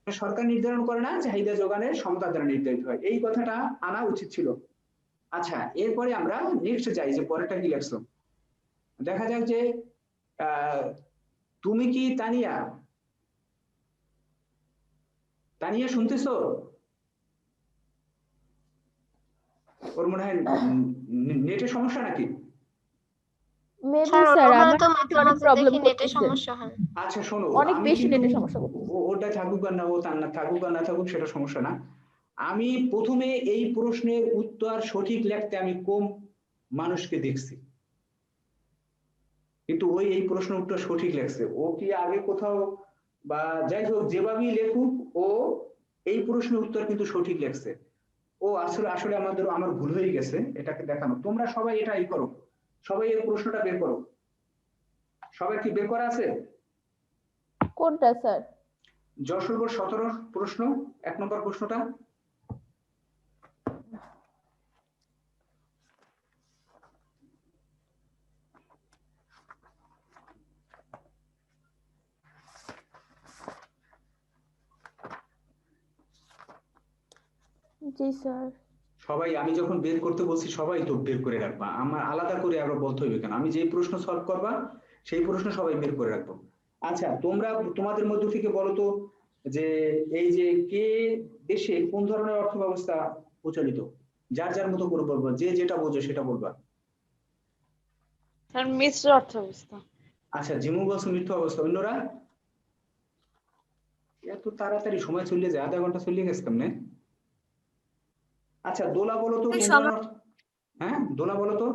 সরকার নির্ধারণ করে না, চাহিদা যোগানের সমতা দ্বারা নির্ধারিত হয়, এই কথাটা আনা উচিত ছিল। আচ্ছা, এরপরে আমরা নেক্সট যাই, যে পরেরটা কি লেখছো দেখা যাক। যে তুমি কি তানিয়া, তানিয়া শুনতেছো? ওর মনে হয় নেটের সমস্যা নাকি? মেবি স্যার স্যার ওখানে আমার তো নেট মাঝে অনেক মাঝে প্রবলেম দেখি নেটের করতেছে, সমস্যা হয়। আচ্ছা শোনো, অনেক আমি বেশি কিন্তু নেটের সমস্যা করতেছে। ওটা থাকুক আর না, ও তার না থাকুক আর না থাকুক সেটা সমস্যা না। আমি প্রথমে এই প্রশ্নের উত্তর সঠিক লিখতে আমি কম মানুষকে দেখছি, কিন্তু ওই এই প্রশ্নের উত্তর সঠিক লেখছে। ও কি আগে কোথাও বা যাই হোক যেভাবেই লেখুক, ও এই প্রশ্নের উত্তর কিন্তু সঠিক লেখছে। ও আসলে আসলে আমার ভুল হয়ে গেছে এটাকে দেখানো। তোমরা সবাই এটাই করো, সবাই এই প্রশ্নটা বের করো। সবাই কি বের করা আছে? কোনটা স্যার? যশোর বোর্ড 17 প্রশ্ন, 1 নম্বর প্রশ্নটা। জি স্যার। সবাই আমি যখন বের করতে বলছি সবাই তো বের করে রাখবা, আমার আলাদা করে আরো বলতে হইবে কেন? আমি যেই প্রশ্ন সলভ করবা সেই প্রশ্ন সবাই বের করে রাখবো। আচ্ছা, তোমরা তোমাদের মধ্য থেকে বলো তো যে এই যে কে দেশে কোন ধরনের অর্থ ব্যবস্থা প্রচলিত? যার যার মতো করে বলবা, যে যেটা বোঝো সেটা বলবা। স্যার মিশ্র অর্থব্যবস্থা। আচ্ছা, জিমু বলছো মিথ্যা অবস্থা, অন্যরা? এত তাড়াতাড়ি সময় চলে যায়, আধা ঘন্টা চলে গেছে কেমনে? আচ্ছা, দোলা বলো তো কোন ধরনের অর্থ? হ্যাঁ, দোলা বলো তো।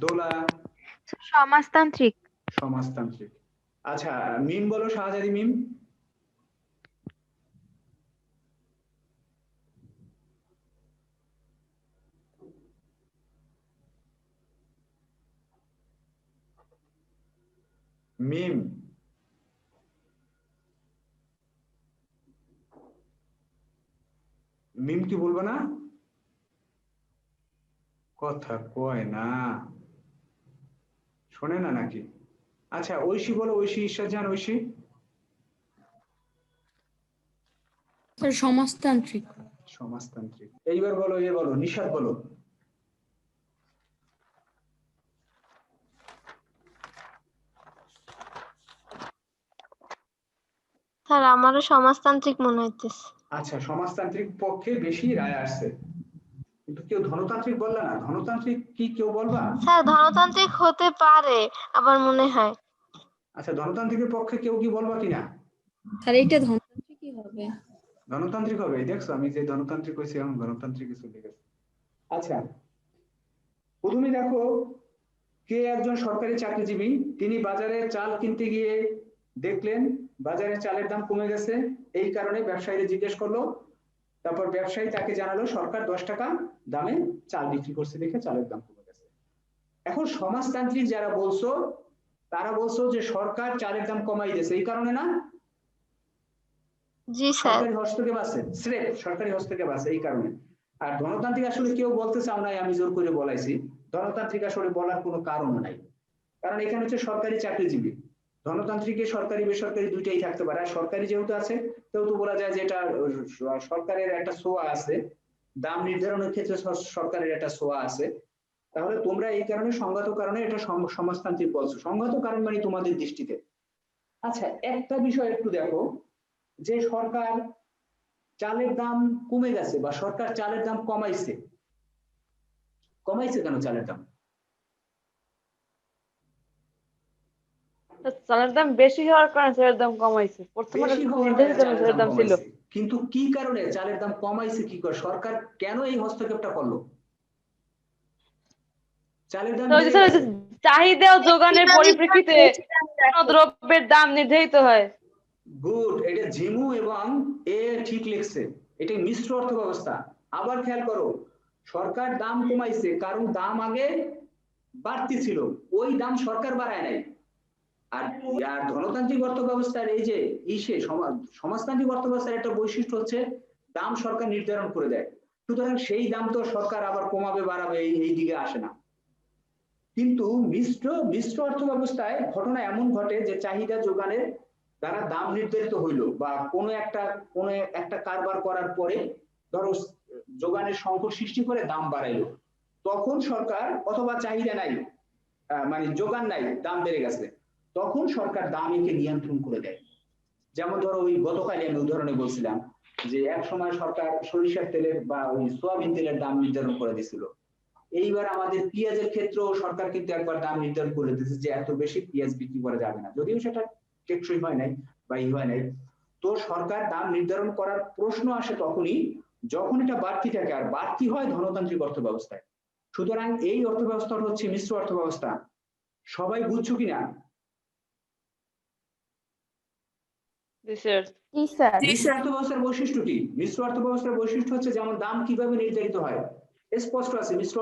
দোলা সমাজতান্ত্রিক। সমাজতান্ত্রিক। আচ্ছা, মিম বলো, শাহজাদি মিম। মিম মিম কি বলবো না? কথা কয় না, শোনে না নাকি? আচ্ছা, ঐশী বলো, ঐশী ঈশ্বর জান, ঐশী। সমাজতান্ত্রিক। সমাজতান্ত্রিক। এইবার বলো, বলো নিশাদ বলো। স্যার আমারও সমাজতান্ত্রিক মনে হইতেছে। আচ্ছা, সমাজতান্ত্রিক পক্ষে বেশি রায় আসছে, কিন্তু কেউ ধনতান্ত্রিক বললা না। ধনতান্ত্রিক কি কেউ বলবা? স্যার ধনতান্ত্রিক হতে পারে, আবার মনে হয়। আচ্ছা, ধনতান্ত্রিকের পক্ষে কেউ কি বলবা কিনা? স্যার এইটা ধনতান্ত্রিকই হবে। গণতান্ত্রিক হবে? দেখছো, আমি যে গণতান্ত্রিক হয়েছি এখন গণতান্ত্রিক চলে গেছে। আচ্ছা, প্রথমে দেখো, কে একজন সরকারি চাকরিজীবী, তিনি বাজারে চাল কিনতে গিয়ে দেখলেন বাজারে চালের দাম কমে গেছে, এই কারণে ব্যবসায়ীরা জিজ্ঞেস করলো, তারপর ব্যবসায়ী তাকে জানালো সরকার 10 টাকা দামে চাল বিক্রি করছে দেখে চালের দাম কমে গেছে। এখন সমাজতান্ত্রিক যারা বলছো তারা বলছো যে সরকার চালের দাম কমাই দিয়েছে, এই কারণে না? জি স্যার। সরকারি হস্তক্ষেপ আছে, স্রেফ সরকারি হস্তক্ষেপ আছে, এই কারণে। আর ধনতান্ত্রিক আসলে কেউ বলতে চাও নাই, আমি জোর করে বলাইছি। ধনতান্ত্রিক আসলে বলার কোনো কারণ নাই, কারণ এখানে হচ্ছে সরকারি চাকরিজীবী। ধনতান্ত্রিকে সরকারি বেসরকারি দুইটাই থাকতে পারে, আর সরকারি যেহেতু আছে সেহেতু বলা যায় যে এটা সরকারের একটা সোয়া আছে, দাম নির্ধারণের ক্ষেত্রে সরকারের একটা সোয়া আছে। তাহলে তোমরা এই কারণে সংগত কারণে এটা সমাজতান্ত্রিক বলছো, সংগত কারণ মানে তোমাদের দৃষ্টিতে। আচ্ছা, একটা বিষয় একটু দেখো, যে সরকার চালের দাম কমে গেছে বা সরকার চালের দাম কমাইছে, কমাইছে কেন চালের দাম? চালের দাম বেশি হওয়ার কারণে চালের দাম কমাইছে। প্রথমে বেশি হওয়ার নির্ধারিত কারণে চালের দাম ছিল, কমাইছে, কিন্তু কি কারণে চালের দাম কমাইছে? কি করে সরকার কেন এই হস্তক্ষেপটা করলো? চালের দাম বেড়ে গেছে। চাহিদা ও যোগানের পরিপ্রেক্ষিতে কোনো দ্রব্যের দাম নির্ধারিত হয়। গুড, এটা জিমু এবং এ ঠিক লিখছে, এটা মিশ্র অর্থ ব্যবস্থা। আবার খেয়াল করো, সরকার দাম কমাইছে কারণ দাম আগে বাড়তি ছিল, ওই দাম সরকার বাড়ায় নাই। আর ধনতান্ত্রিক অর্থ ব্যবস্থার এই যে সমাজতান্ত্রিক অর্থ ব্যবস্থার একটা বৈশিষ্ট্য হচ্ছে দাম সরকার নির্ধারণ করে দেয়, সুতরাং সেই দাম তো সরকার আবার কমাবে বাড়াবে এই দিকে আসে না। কিন্তু মিশ্র অর্থ ব্যবস্থায় ঘটনা এমন ঘটে যে চাহিদা যোগানের দ্বারা দাম নির্ধারিত হইলো, বা কোনো একটা কারবার করার পরে ধরো যোগানের সংকট সৃষ্টি করে দাম বাড়াইলো, তখন সরকার, অথবা চাহিদা নাই মানে যোগান নাই, দাম বেড়ে গেছে, তখন সরকার দাম একে নিয়ন্ত্রণ করে দেয়। যেমন ধরো ওই গতকালই আমি উদাহরণে বলছিলাম যে এক সময় সরকার সরিষার তেলের বা ওই সোয়াবিন তেলের দাম নির্ধারণ করে দিয়েছিল। এইবার আমাদের পেঁয়াজের ক্ষেত্রেও সরকার কিন্তু একবার দাম নির্ধারণ করে দিয়েছে যে এত বেশি পেঁয়াজ বিক্রি করা যাবে না, যদিও সেটা টেকসই হয় নাই বা হয় নাই। তো সরকার দাম নির্ধারণ করার প্রশ্ন আসে তখনই যখন এটা বাড়তি থাকে, আর বাড়তি হয় ধনতান্ত্রিক অর্থ ব্যবস্থায়। সুতরাং এই অর্থ ব্যবস্থাটা হচ্ছে মিশ্র অর্থ ব্যবস্থা। সবাই বুঝছো কিনা? মিশ্র অর্থ ব্যবস্থার বৈশিষ্ট্য কি? মিশ্র অর্থ ব্যবস্থার বৈশিষ্ট্য হচ্ছে যেমন দাম কিভাবে নির্ধারিত হয়, স্পষ্ট আছে মিশ্র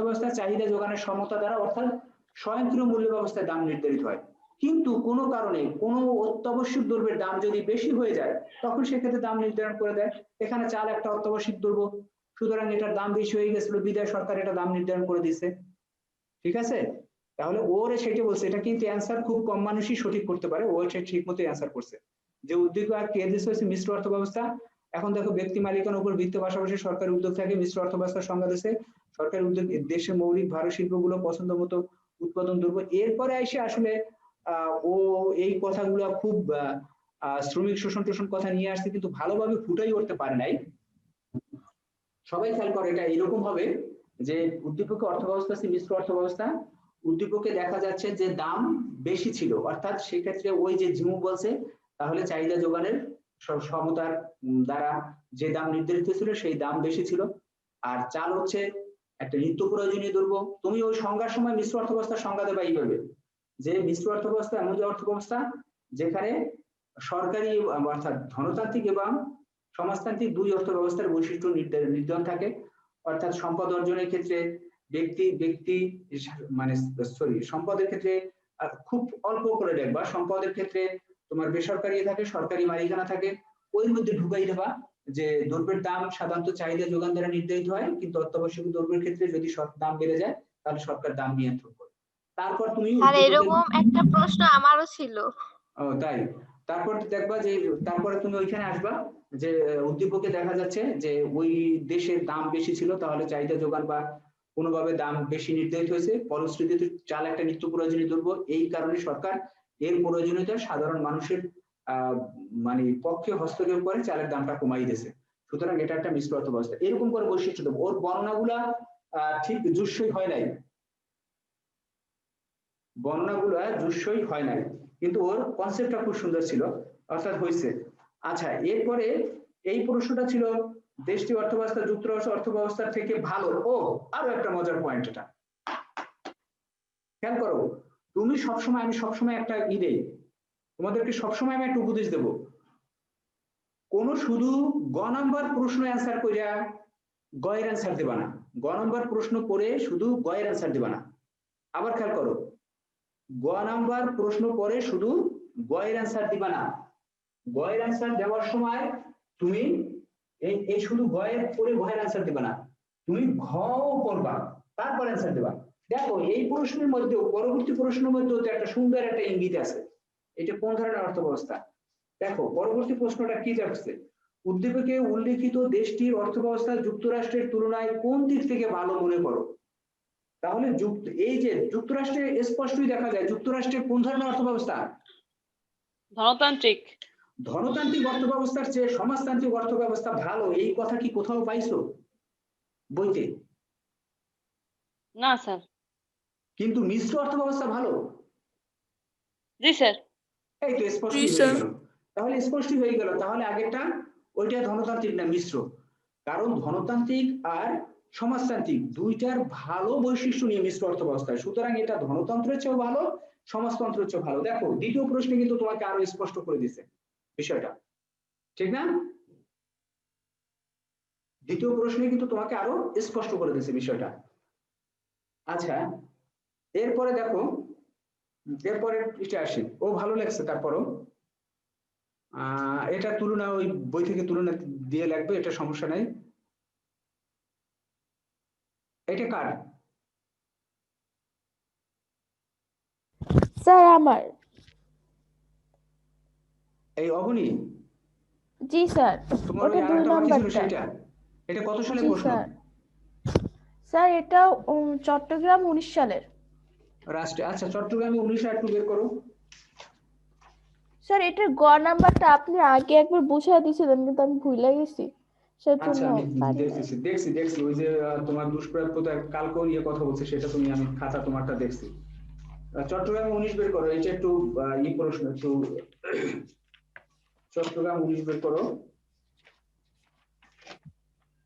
অবস্থায় চাহিদা যোগানের সমতা দ্বারা অর্থাৎ স্বয়ংক্রিয় মূল্য ব্যবস্থায় দাম নির্ধারিত হয়। কিন্তু কোনো কারণে কোনো অত্যাবশ্যক দ্রব্যের দাম যদি বেশি হয়ে যায় তখন সেক্ষেত্রে দাম নির্ধারণ করে দেয়। এখানে চাল একটা অত্যাবশ্যক দ্রব্য, সুতরাং এটার দাম বেশি হয়ে গেছিল, বিদায় সরকার এটা দাম নির্ধারণ করে দিচ্ছে। ঠিক আছে, তাহলে ওরে সেটা বলছে, এটা কিন্তু অ্যান্সার খুব কম মানুষই সঠিক করতে পারে, ও এটা ঠিক মতো অ্যান্সার করছে। যে উদ্যোগ আর কে দিচ্ছে হচ্ছে মিশ্র অর্থ ব্যবস্থা। এখন দেখো ব্যক্তি মালিকানার উপর ভিত্তির পাশাপাশি সরকারি উদ্যোগ থাকে মিশ্র অর্থ ব্যবস্থার সংজ্ঞা দিচ্ছে। সরকারি উদ্যোগ দেশের মৌলিক ভারত শিল্পগুলো পছন্দ মতো উৎপাদন দ্রব্য। এরপরে এসে আসলে ও এই কথাগুলো খুব শ্রমিক শোষণ টোষণ কথা নিয়ে আসছে, কিন্তু ভালোভাবে ফুটাই উঠতে পারে নাই। সবাই খেয়াল করে এটা এরকম হবে যে উদ্দীপকে অর্থ ব্যবস্থা আছে মিশ্র অর্থ ব্যবস্থা, উদ্দীপকে দেখা যাচ্ছে যে দাম বেশি ছিল, অর্থাৎ সেক্ষেত্রে ওই যে জিমু বলছে তাহলে চাহিদা যোগানের সমতার দ্বারা যে দাম নির্ধারিত ছিল সেই দাম বেশি ছিল। আর চাল হচ্ছে একটা নিত্য প্রয়োজনীয় দ্রব্য। তুমি ওই সংজ্ঞার সময় মিশ্র অর্থ ব্যবস্থার সংজ্ঞা দেবা এইভাবে যে মিশ্র অর্থ ব্যবস্থা এমন যে অর্থ ব্যবস্থা যেখানে সরকারি অর্থাৎ ধনতান্ত্রিক এবং সমাজতান্ত্রিক দুই অর্থ ব্যবস্থার বৈশিষ্ট্য নির্ধারণ থাকে। অর্থাৎ সম্পদ অর্জনের ক্ষেত্রে ব্যক্তি মানে সম্পদের ক্ষেত্রে খুব অল্প করে দেখবা, সম্পদের ক্ষেত্রে তোমার বেসরকারি থাকে, সরকারি মালিকানা থাকে, ওই মধ্যে ঢুকাই দেবা যে দ্রব্যের দাম সাধারণত চাহিদা যোগান দ্বারা নির্ধারিত হয়, কিন্তু অত্যাবশ্যক দ্রব্যের ক্ষেত্রে যদি দাম বেড়ে যায় তাহলে সরকার দাম নিয়ন্ত্রণ করে। তারপর তুমি আর এরকম একটা প্রশ্ন আমারও ছিল। ও তাই, তারপর দেখবা যে তারপরে তুমি ওইখানে আসবা যে উদ্দীপকে দেখা যাচ্ছে যে ওই দেশের দাম বেশি ছিল, তাহলে চাহিদা যোগান বা কোনোভাবে দাম বেশি নির্ধারিত হয়েছে। ফলশ্রুতিতে চাল একটা নিত্য প্রয়োজনীয় দ্রব্য, এই কারণে সরকার এর প্রয়োজনীয়তা সাধারণ মানুষের মানে পক্ষে হস্তক্ষেপ করে চালের দামটা কমাই দিয়েছে। সুতরাং এটা একটা মিশ্র অর্থ ব্যবস্থা। এরকম করে বৈশিষ্ট্য দেবো। ওর বর্ণনাগুলা ঠিক জুস্সই হয় নাই, বর্ণনাগুলা জুস্সই হয় নাই, কিন্তু ওর কনসেপ্টটা খুব সুন্দর ছিল, অর্থাৎ হয়েছে। আচ্ছা, এরপরে এই প্রশ্নটা ছিল দেশটি অর্থব্যবস্থা যুক্তরাষ্ট্র অর্থ ব্যবস্থার থেকে ভালো। ও আরো একটা মজার পয়েন্ট, এটা খেয়াল করো। তুমি সবসময়, আমি সবসময় একটা দেই তোমাদেরকে, সবসময় আমি একটা উপদেশ দেব, কোন শুধু গ নাম্বার প্রশ্ন অ্যান্সার কইরা গয়ের অ্যান্সার দেবা না। গ নাম্বার প্রশ্ন করে শুধু গয়ের অ্যান্সার দেবা না। আবার খেয়াল করো, গ নাম্বার প্রশ্ন করে শুধু গয়ের অ্যান্সার দিবা না। গয়ের অ্যান্সার দেওয়ার সময় তুমি এই শুধু গয়ের পরে গয়ের অ্যান্সার দিবা না, তুমি ঘও পড়বা তারপর অ্যান্সার দেবা। দেখো এই প্রশ্নের মধ্যেও পরবর্তী প্রশ্নের মধ্যেও একটা সুন্দর একটা ইঙ্গিত আছে, এটা কোন ধরনের অর্থ ব্যবস্থা। দেখো পরবর্তী প্রশ্নটা কি যাচ্ছে, উদ্দীপকে উল্লেখিত দেশটির অর্থ ব্যবস্থা যুক্তরাষ্ট্রের তুলনায় কোন দিক থেকে ভালো মনে করো। তাহলে এই যে যুক্তরাষ্ট্রে স্পষ্টই দেখা যায় যুক্তরাষ্ট্রের কোন ধরনের অর্থ ব্যবস্থা, ধনতান্ত্রিক। ধনতান্ত্রিক অর্থ ব্যবস্থার চেয়ে সমাজতান্ত্রিক অর্থ ব্যবস্থা ভালো, এই কথা কি কোথাও পাইছো বইতে? না স্যার। কিন্তু মিশ্র অর্থ ব্যবস্থা ভালো। জি স্যার। এই তো স্পষ্টই হয়ে গেল, তাহলে স্পষ্টই হয়ে গেল। তাহলে আগেরটা ওইটা ধনতান্ত্রিক না মিশ্র, কারণ ধনতান্ত্রিক আর সমাজতান্ত্রিক দুইটার ভালো বৈশিষ্ট্য নিয়ে মিশ্র অর্থ ব্যবস্থা, সুতরাং এটা ধনতন্ত্রের চেয়েও ভালো, সমাজতন্ত্রের চেয়েও ভালো। দেখো দ্বিতীয় প্রশ্নে কিন্তু তোমাকে আরো স্পষ্ট করে দিছে বিষয়টা, ঠিক না? দ্বিতীয় প্রশ্নে কিন্তু তোমাকে আরো স্পষ্ট করে দিছে বিষয়টা। আচ্ছা, এরপরে দেখো, এরপরে এটা আসি, ও ভালো লাগছে। তারপরও এটা তুলনা ওই বই থেকে তুলনা দিয়ে লাগবে, এটা সমস্যা নাই। এটা কার? স্যার আমার। এই অবনী? জি স্যার, তোমার ওটা ওই 2 আরেকটা বাকি ছিল নাম্বারটা। সেটা, এটা কত সালে জি প্রশ্ন? স্যার। স্যার এটা চট্টগ্রাম 19 সালের। রাষ্ট্রে, আচ্ছা চট্টগ্রামে 19 একটু বের করো। স্যার এটার গ নাম্বারটা আপনি আগে একবার বুঝিয়ে দিয়েছিলেন, কিন্তু আমি ভুলে গেছি, আচ্ছা সেজন্য আমি পারি নাই। দেখছি ওই যে তোমার দুষ্প্রাপ্যতা কালকেও নিয়ে কথা বলছে, সেটা তুমি, আমি খাতা তোমারটা দেখছি। চট্টগ্রামে 19 বের করো, এটা একটু প্রশ্ন, একটু চট্টগ্রাম 19 বের করো।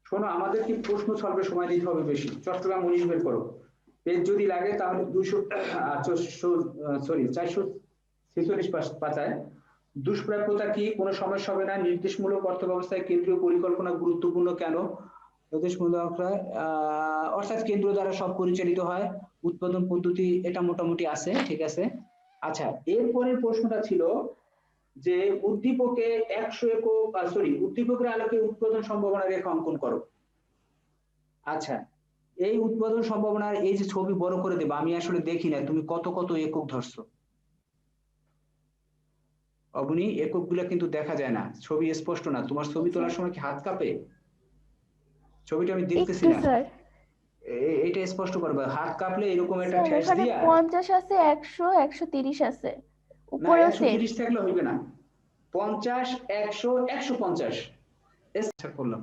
শোনো, আমাদের কি প্রশ্ন সলভে সময় দিতে হবে বেশি। চট্টগ্রাম 19 বের করো, পেজ যদি লাগে তাহলে 446 পাতায়। দুষ্প্রাপ্যতা কি, কোনো সমস্যা হবে না, নির্দেশমূলক অর্থ ব্যবস্থায় কেন্দ্রীয় পরিকল্পনা গুরুত্বপূর্ণ কেন, স্বদেশমূলক অর্থাৎ কেন্দ্র দ্বারা সব পরিচালিত হয়, উৎপাদন পদ্ধতি এটা মোটামুটি আছে, ঠিক আছে। আচ্ছা, এরপরের প্রশ্নটা ছিল যে উদ্দীপকে 100 একক উদ্দীপকের আলোকে উৎপাদন সম্ভাবনা রেখা অঙ্কন করো। আচ্ছা, এই উৎপাদন সম্ভাবনার এই যে ছবি বড় করে দেবা, আমি আসলে দেখি না তুমি কত কত একক ধরছো। অবনী, একক গুলা কিন্তু দেখা যায় না, ছবি স্পষ্ট না। তোমার ছবি তোলার সময় কি হাত কাঁপে? ছবিটা আমি দেখতেছি একটু না, স্যার। এইটা স্পষ্ট করবে। হাত কাঁপলে এরকম একটা স্যার ঠেস ওখানে দিয়া, 50 আছে, 100, 130 আছে, না উপরেও সেম। 130 থাকলে হইবে না, 50, 100, 150 আচ্ছা করলাম।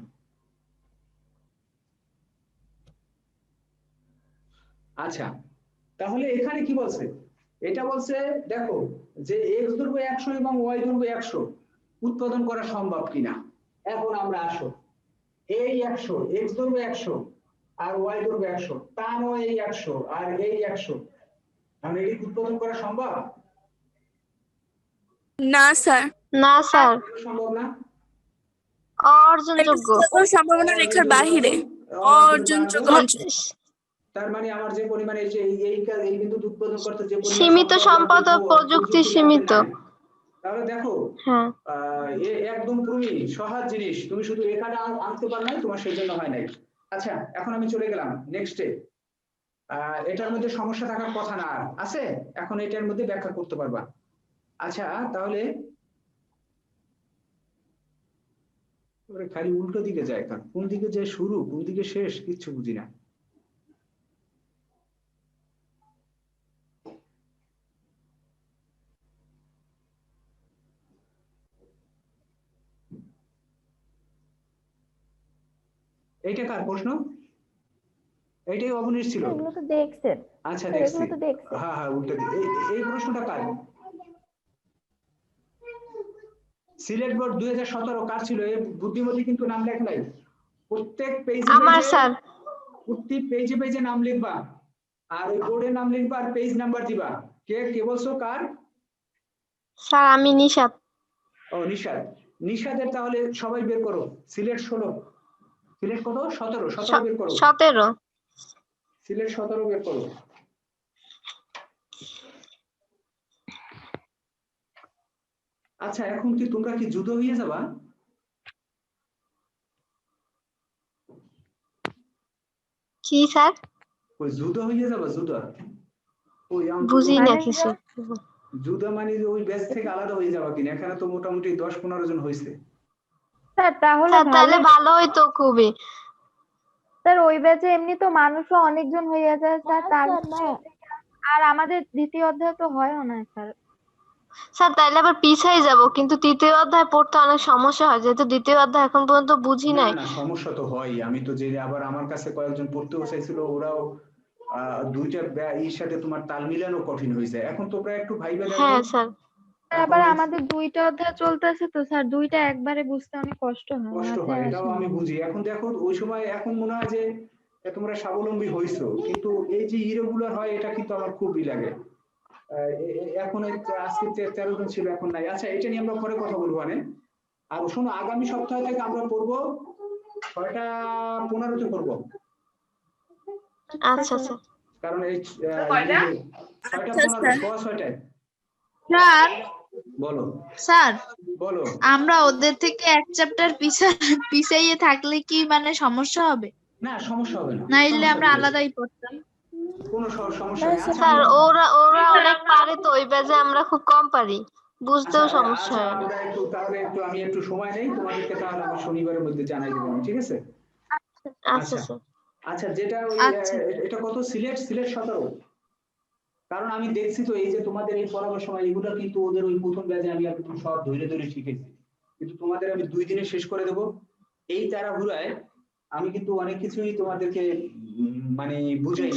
আচ্ছা, তাহলে এখানে কি বলছে? এটা বলছে দেখো যে এক্স দৈর্ঘ্য 100 এবং ওয়াই দৈর্ঘ্য 100 উৎপাদন করা সম্ভব কিনা। এখন আমরা আসো, এই 100 এক্স দৈর্ঘ্য 100 আর ওয়াই দৈর্ঘ্য 100, টানও এই 100 আর এই 100, আমরা এটি উৎপাদন করা সম্ভব? না স্যার, না স্যার, সম্ভব না, অর্জনযোগ্য। সম্ভাবনা রেখার বাহিরে, অর্জনযোগ্য। তার মানে আমার যে পরিমাণে এই যে এই বিন্দু উৎপাদন করতে যে পরিমাণ সীমিত সম্পদ ও প্রযুক্তি সীমিত। তাহলে দেখো হ্যাঁ একদম পুরোই সহজ জিনিস, তুমি শুধু রেখাটা আনতে পার নাই, তোমার সেই জন্য হয় নাই। আচ্ছা, এখন আমি চলে গেলাম নেক্সটে। এটার মধ্যে সমস্যা থাকার কথা না, আছে এখন এটার মধ্যে ব্যাখ্যা করতে পারবা। আচ্ছা, তাহলে খালি উল্টো দিকে যায়, কারণ কোন দিকে যে শুরু কোন দিকে শেষ কিচ্ছু বুঝি না। এইটা কার প্রশ্ন? এইটাই অবনীশ ছিল। এগুলো তো দেখছেন। আচ্ছা স্যার, দেখছি, এগুলো তো দেখছেন। হ্যাঁ হ্যাঁ উল্টো দিকে। এই প্রশ্নটা কার? সিলেট বোর্ড 2017 কার ছিল? এই বুদ্ধিমতী কিন্তু নাম লেখ নাই। প্রত্যেক পেজে আমার স্যার। প্রত্যেক পেজে পেজে নাম লিখবা, আর ওই বোর্ডের নাম লিখবা আর পেজ নাম্বার দিবা। কে বলছো কার? স্যার আমি নিশাত। ও নিশাত। নিশাতের তাহলে সবাই বের করো, সিলেট 16, সিলেট কত? 17 বের করো। 17। সিলেট 17 বের করো। আচ্ছা, এখন কি তোমরা কি যুদ্ধ হয়ে যাবা? কি স্যার? ওই যুদ্ধ হয়ে যাবা, যুদ্ধ? ওই বুঝি না কিছু। যুদ্ধ মানে ওই ব্যাচ থেকে আলাদা হয়ে যাবা কিনা? এখানে তো মোটামুটি 10-15 জন হয়েছে। স্যার তাহলে তাহলে ভালো হইতো খুবই। স্যার ওই ব্যাচে এমনি তো মানুষও অনেকজন হয়ে যায় স্যার, তার আর আমাদের দ্বিতীয় অধ্যায় তো হয়ও না স্যার। স্যার তাইলে আবার পিছাই যাব, কিন্তু তৃতীয় অধ্যায় পড়তে অনেক সমস্যা হয়, যেহেতু দ্বিতীয় অধ্যায় এখন পর্যন্ত বুঝি নাই। না সমস্যা তো হয়, আমি তো যে আবার আমার কাছে কয়েকজন পড়তেও চাইছিল, ওরাও দুইটা এর সাথে তোমার তাল মিলানো কঠিন হয়ে যায়। এখন তোমরা একটু ভাইবা দেখো। হ্যাঁ স্যার। আবার আমাদের দুইটা অধ্যায় চলতেছে তো স্যার, দুইটা একবারে বুঝতে অনেক কষ্ট হয়। কষ্ট হয়, এটাও আমি বুঝি। এখন দেখো ওই সময় এখন মনে হয় যে তোমরা স্বাবলম্বী হইছো, কিন্তু এই যে ইরেগুলার হয় এটা কিন্তু আমার খুবই লাগে। এখন আজকে 13 জন ছিল, এখন নাই। আচ্ছা, এটা নিয়ে আমরা পরে কথা বলবো। আর শোনো, আগামী সপ্তাহ থেকে আমরা পড়বো 6:15 পড়বো। আচ্ছা স্যার। কারণ এই 6:15 স্যার বলো স্যার, বলো। আমরা ওদের থেকে এক চ্যাপ্টার পিছাইয়ে থাকলে কি মানে সমস্যা হবে? না সমস্যা হবে না, নাইলে আমরা আলাদাই পড়তাম। কোনো সমস্যা নেই। আচ্ছা, স্যার ওরা অনেক পারে তো, ওই ব্যাচে আমরা খুব কম পারি, বুঝতেও সমস্যা হয়। আমরা তাহলে আমি একটু সময় নেই তোমাদেরকে, তাহলে আমি শনিবারের মধ্যে জানাই দেবো, ঠিক আছে? আচ্ছা স্যার। আচ্ছা, যেটা এটা কত? সিলেট 17। কারণ আমি দেখছি তো এই যে তোমাদের এই পড়াবার সময় এগুলো কিন্তু ওদের ওই প্রথম ব্যাচে আমি একদম সব ধরে শিখেছি, কিন্তু তোমাদের আমি 2 দিনে শেষ করে দেব। এই তাড়াহুড়ায় আমি কিন্তু অনেক কিছুই তোমাদেরকে মানে বুঝাই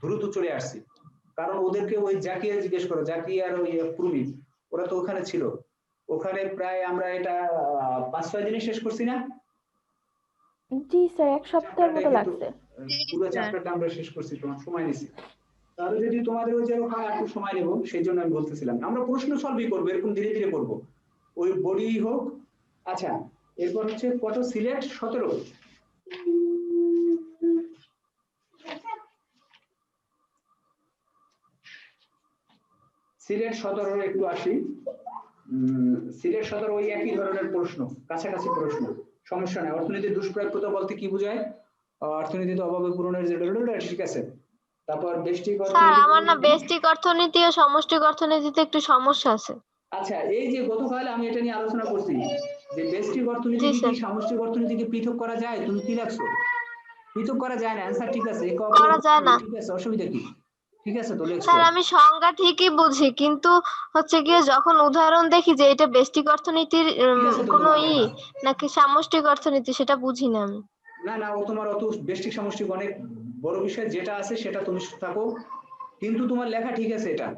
দ্রুত চলে আসছি। কারণ ওদেরকে ওই জাকিয়া জিজ্ঞেস করো, জাকি আর ওই প্রবীণ, ওরা তো ওখানে ছিল। ওখানে প্রায় আমরা এটা 5-6 দিনে শেষ করছি না? জি স্যার, এক সপ্তাহের মতো লাগছে। পুরো চ্যাপ্টারটা আমরা শেষ করছি, তোমার সময় নিছি। তাহলে যদি তোমাদের ওই যে একটু সময় নেব, সেই জন্য আমি বলতেছিলাম আমরা প্রশ্ন সলভই করবো, এরকম ধীরে ধীরে করবো, ওই বডি হোক। আচ্ছা, এরপর হচ্ছে কত? সিলেট 17। সিলেট 17 একটু আসি। সিলেট 17 ওই একই ধরনের প্রশ্ন, কাছাকাছি প্রশ্ন, সমস্যা নাই। অর্থনীতির দুষ্প্রাপ্যতা বলতে কি বোঝায়? অর্থনীতিতে অভাবে পূরণের যে ঠিক আছে। তারপর ব্যষ্টিক স্যার অর্থনীতি আমার না ব্যষ্টিক অর্থনীতি ও সমষ্টিক অর্থনীতিতে একটু সমস্যা আছে। আচ্ছা, এই যে গতকাল আমি এটা নিয়ে আলোচনা করছি যে ব্যষ্টিক জি অর্থনীতি কি স্যার, সামষ্টিক অর্থনীতিকে পৃথক করা যায়? তুমি কি লাগছো? পৃথক করা যায় না, অ্যান্সার ঠিক আছে, করা যায় না। ঠিক আছে, অসুবিধা কি? ঠিক আছে তো, লেখছো। স্যার আমি সংজ্ঞা ঠিকই বুঝি, কিন্তু হচ্ছে গিয়ে যখন উদাহরণ দেখি যে এটা ব্যষ্টিক অর্থনীতির ঠিক আছে তো কোনো তোমার লেখা। নাকি সামষ্টিক অর্থনীতি সেটা বুঝি না আমি। না না, ও তোমার অত ব্যষ্টিক সামষ্টিক অনেক বড় বিষয়, যেটা আছে সেটা তুমি থাকো, কিন্তু তোমার লেখা ঠিক আছে। এটা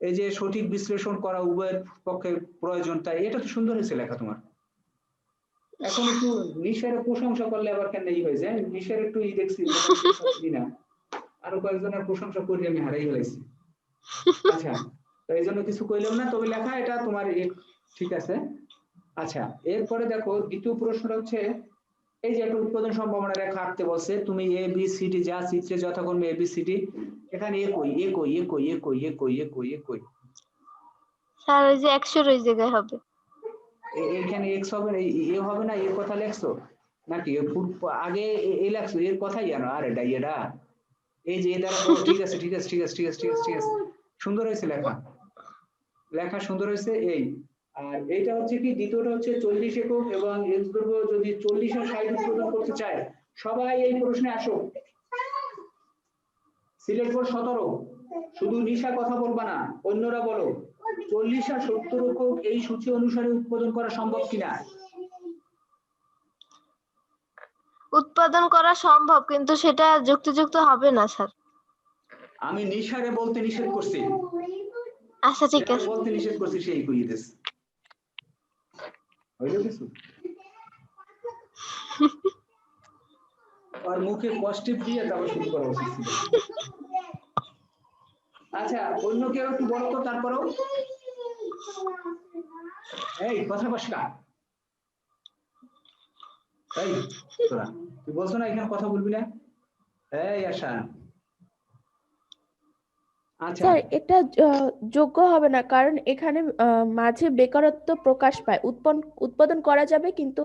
এই যে সঠিক বিশ্লেষণ করা উভয়ের পক্ষে প্রয়োজন, তাই এটা তো সুন্দর হয়েছে লেখা তোমার। এখন একটু নিশার প্রশংসা করলে আবার কেন এই হয়ে যায়? নিশার একটু দেখছি না, আরো কয়েকজনের প্রশংসা করি আমি হারাই ফেলাইছি। আচ্ছা, তো এই জন্য কিছু কইলাম না, তবে লেখা এটা তোমার ঠিক আছে। আচ্ছা, এরপরে দেখো দ্বিতীয় প্রশ্নটা হচ্ছে এই যে একটা উৎপাদন সম্ভাবনা রেখা আঁকতে বলছে, তুমি এ বি সি ডি যা চিত্রে যথাক্রমে এ বি সি ডি, এখানে একই। স্যার ওই যে 100 ওই জায়গায় হবে। এখানে এক্স হবে না, এ হবে না, এর কথা লেখছো নাকি? আগে এ লেখছো, এর কথাই জানো। আরে ডাইয়েডা, এই যে এ দ্বারা করো। ঠিক আছে, সুন্দর হয়েছে লেখা, লেখা সুন্দর হয়েছে। এই আর এইটা হচ্ছে কি, দ্বিতীয়টা হচ্ছে 40 একক এবং এক্স দৈর্ঘ্য যদি 40 আর 60 উৎপাদন করতে চায়, সবাই এই প্রশ্নে আসো। সিলেট বোর্ড 17, শুধু নিশা কথা বলবা না, অন্যরা বলো 40 আর 70 একক এই সূচি অনুসারে উৎপাদন করা সম্ভব কিনা? উৎপাদন করা সম্ভব, কিন্তু সেটা যুক্তিযুক্ত হবে না স্যার। আমি নিশারে বলতে নিষেধ করছি। আচ্ছা ঠিক আছে। বলতে নিষেধ করছি, সেই কইয়ে দিস হইলো কিছু। আর মুখে পজিটিভ দিয়ে তারপর শুরু করা উচিত ছিল। আচ্ছা, অন্য কেউ একটু বলো তো তারপরেও। এই কথা বসকা, এই তোরা তুই বলছো না এখানে কথা বলবি না? এই আশা। আচ্ছা, স্যার এটা যোগ্য হবে না, কারণ এখানে মাঝে বেকারত্ব প্রকাশ পায়। উৎপাদন করা যাবে, কিন্তু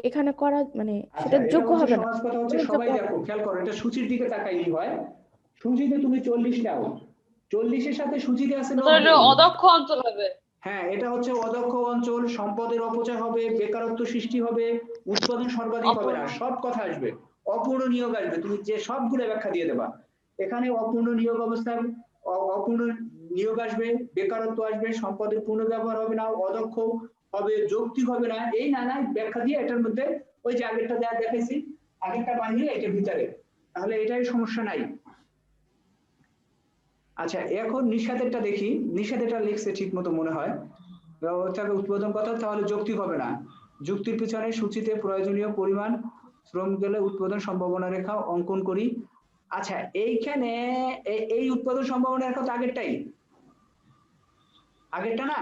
এখানে করা মানে সেটা এটা যোগ্য হচ্ছে হবে না। সহজ কথা হচ্ছে, এটা সবাই যোগ্য দেখো খেয়াল করো, এটা সূচির দিকে তাকাইলেই হয়। সূচিতে তুমি 40 নাও, 40 এর সাথে সূচিতে আছে 90। অদক্ষ অঞ্চল হবে। হ্যাঁ, এটা হচ্ছে অদক্ষ অঞ্চল, সম্পদের অপচয় হবে, বেকারত্ব সৃষ্টি হবে, উৎপাদন সর্বাধিক হবে না, সব কথা আসবে। অপূর্ণ নিয়োগ আসবে, তুমি যে সবগুলো ব্যাখ্যা দিয়ে দেবা। এখানে অপূর্ণ নিয়োগ অবস্থায় অপূর্ণ নিয়োগ আসবে, বেকারত্ব আসবে, সম্পদের পূর্ণ ব্যবহার হবে না, অদক্ষ হবে, যৌক্তিক হবে না, এই নানা ব্যাখ্যা দিয়ে এটার মধ্যে ওই যে আগেরটা যা দেখাইছি, আগেরটা বানিয়ে এটার ভিতরে, তাহলে এটাই সমস্যা নাই। আচ্ছা, এখন নিষাদেরটা দেখি। নিষাদেরটা লিখছে ঠিক মতো মনে হয়, উৎপাদন কথা, তাহলে যৌক্তিক হবে না। যুক্তির পিছনে সূচিতে প্রয়োজনীয় পরিমাণ শ্রম গেলে উৎপাদন সম্ভাবনা রেখা অঙ্কন করি। আচ্ছা, এইখানে এই উৎপাদন সম্ভাবনা রেখা তো আগেরটা না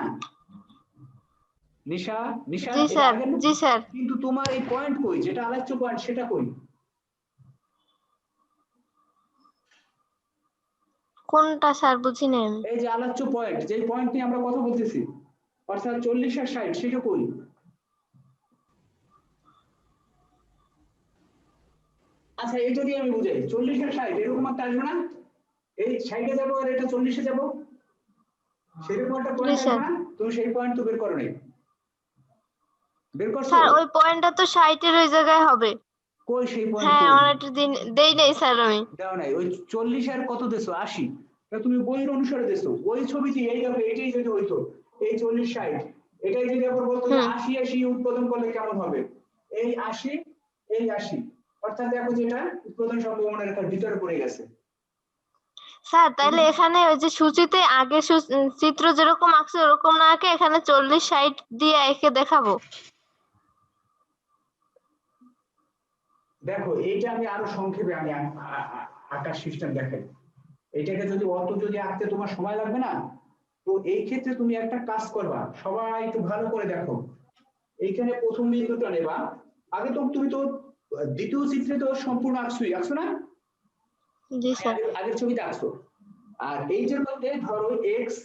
নিশা? জি স্যার, জি স্যার। কিন্তু তোমার এই পয়েন্ট কই, যেটা আলোচ্য পয়েন্ট সেটা কই? কোনটা স্যার বুঝি নাই আমি। এই যে আলোচ্য পয়েন্ট, যে পয়েন্ট নিয়ে আমরা কথা বলতেছি, অর্থাৎ 40 আর 60, সেটা কই? আচ্ছা, এই যদি আমি বুঝাই 40 আর 60 এরকম একটা আসবে না? এই 60-এ যাবো আর এটা 40-এ যাবো, সেরকম একটা পয়েন্ট আসবে না? তুমি সেই পয়েন্ট তো বের করো নাই, বের করছো? স্যার ওই পয়েন্টটা তো 60 এর ওই জায়গায় হবে। কই সেই পয়েন্ট? হ্যাঁ, আমার একটু দেই নাই স্যার আমি। দাও নাই। ওই 40 আর কত দেছো? 80। তুমি বইয়ের অনুসারে দেছো, ওই ছবিতে এই দেখো, এটাই যদি হইতো এই 40 60, এটাই যদি আবার বলতো 80 80 উৎপাদন করলে কেমন হবে, এই 80 এই 80, অর্থাৎ দেখো যেটা উৎপাদন সম্ভাবনা রেখার ভিতরে পড়ে গেছে। স্যার তাহলে এখানে ওই যে সূচিতে আগে চিত্র যেরকম আঁকছে ওরকম না আঁকে এখানে 40 60 দিয়ে এঁকে দেখাবো। দেখো, এইটা আমি আরো সংক্ষেপে আমি আঁকার সিস্টেম দেখাই। এইটাকে যদি যদি আঁকতে তোমার সময় লাগবে না, তো এই ক্ষেত্রে তুমি একটা কাজ করবা, সবাই একটু ভালো করে দেখো। এইখানে প্রথম বিন্দুটা নেবা। আগে তো তুমি তো দ্বিতীয় চিত্রে তো সম্পূর্ণ আঁকছো না? জি স্যার। আগের ছবিতে আঁকছো। আর এইটার মধ্যে ধরো এক্স,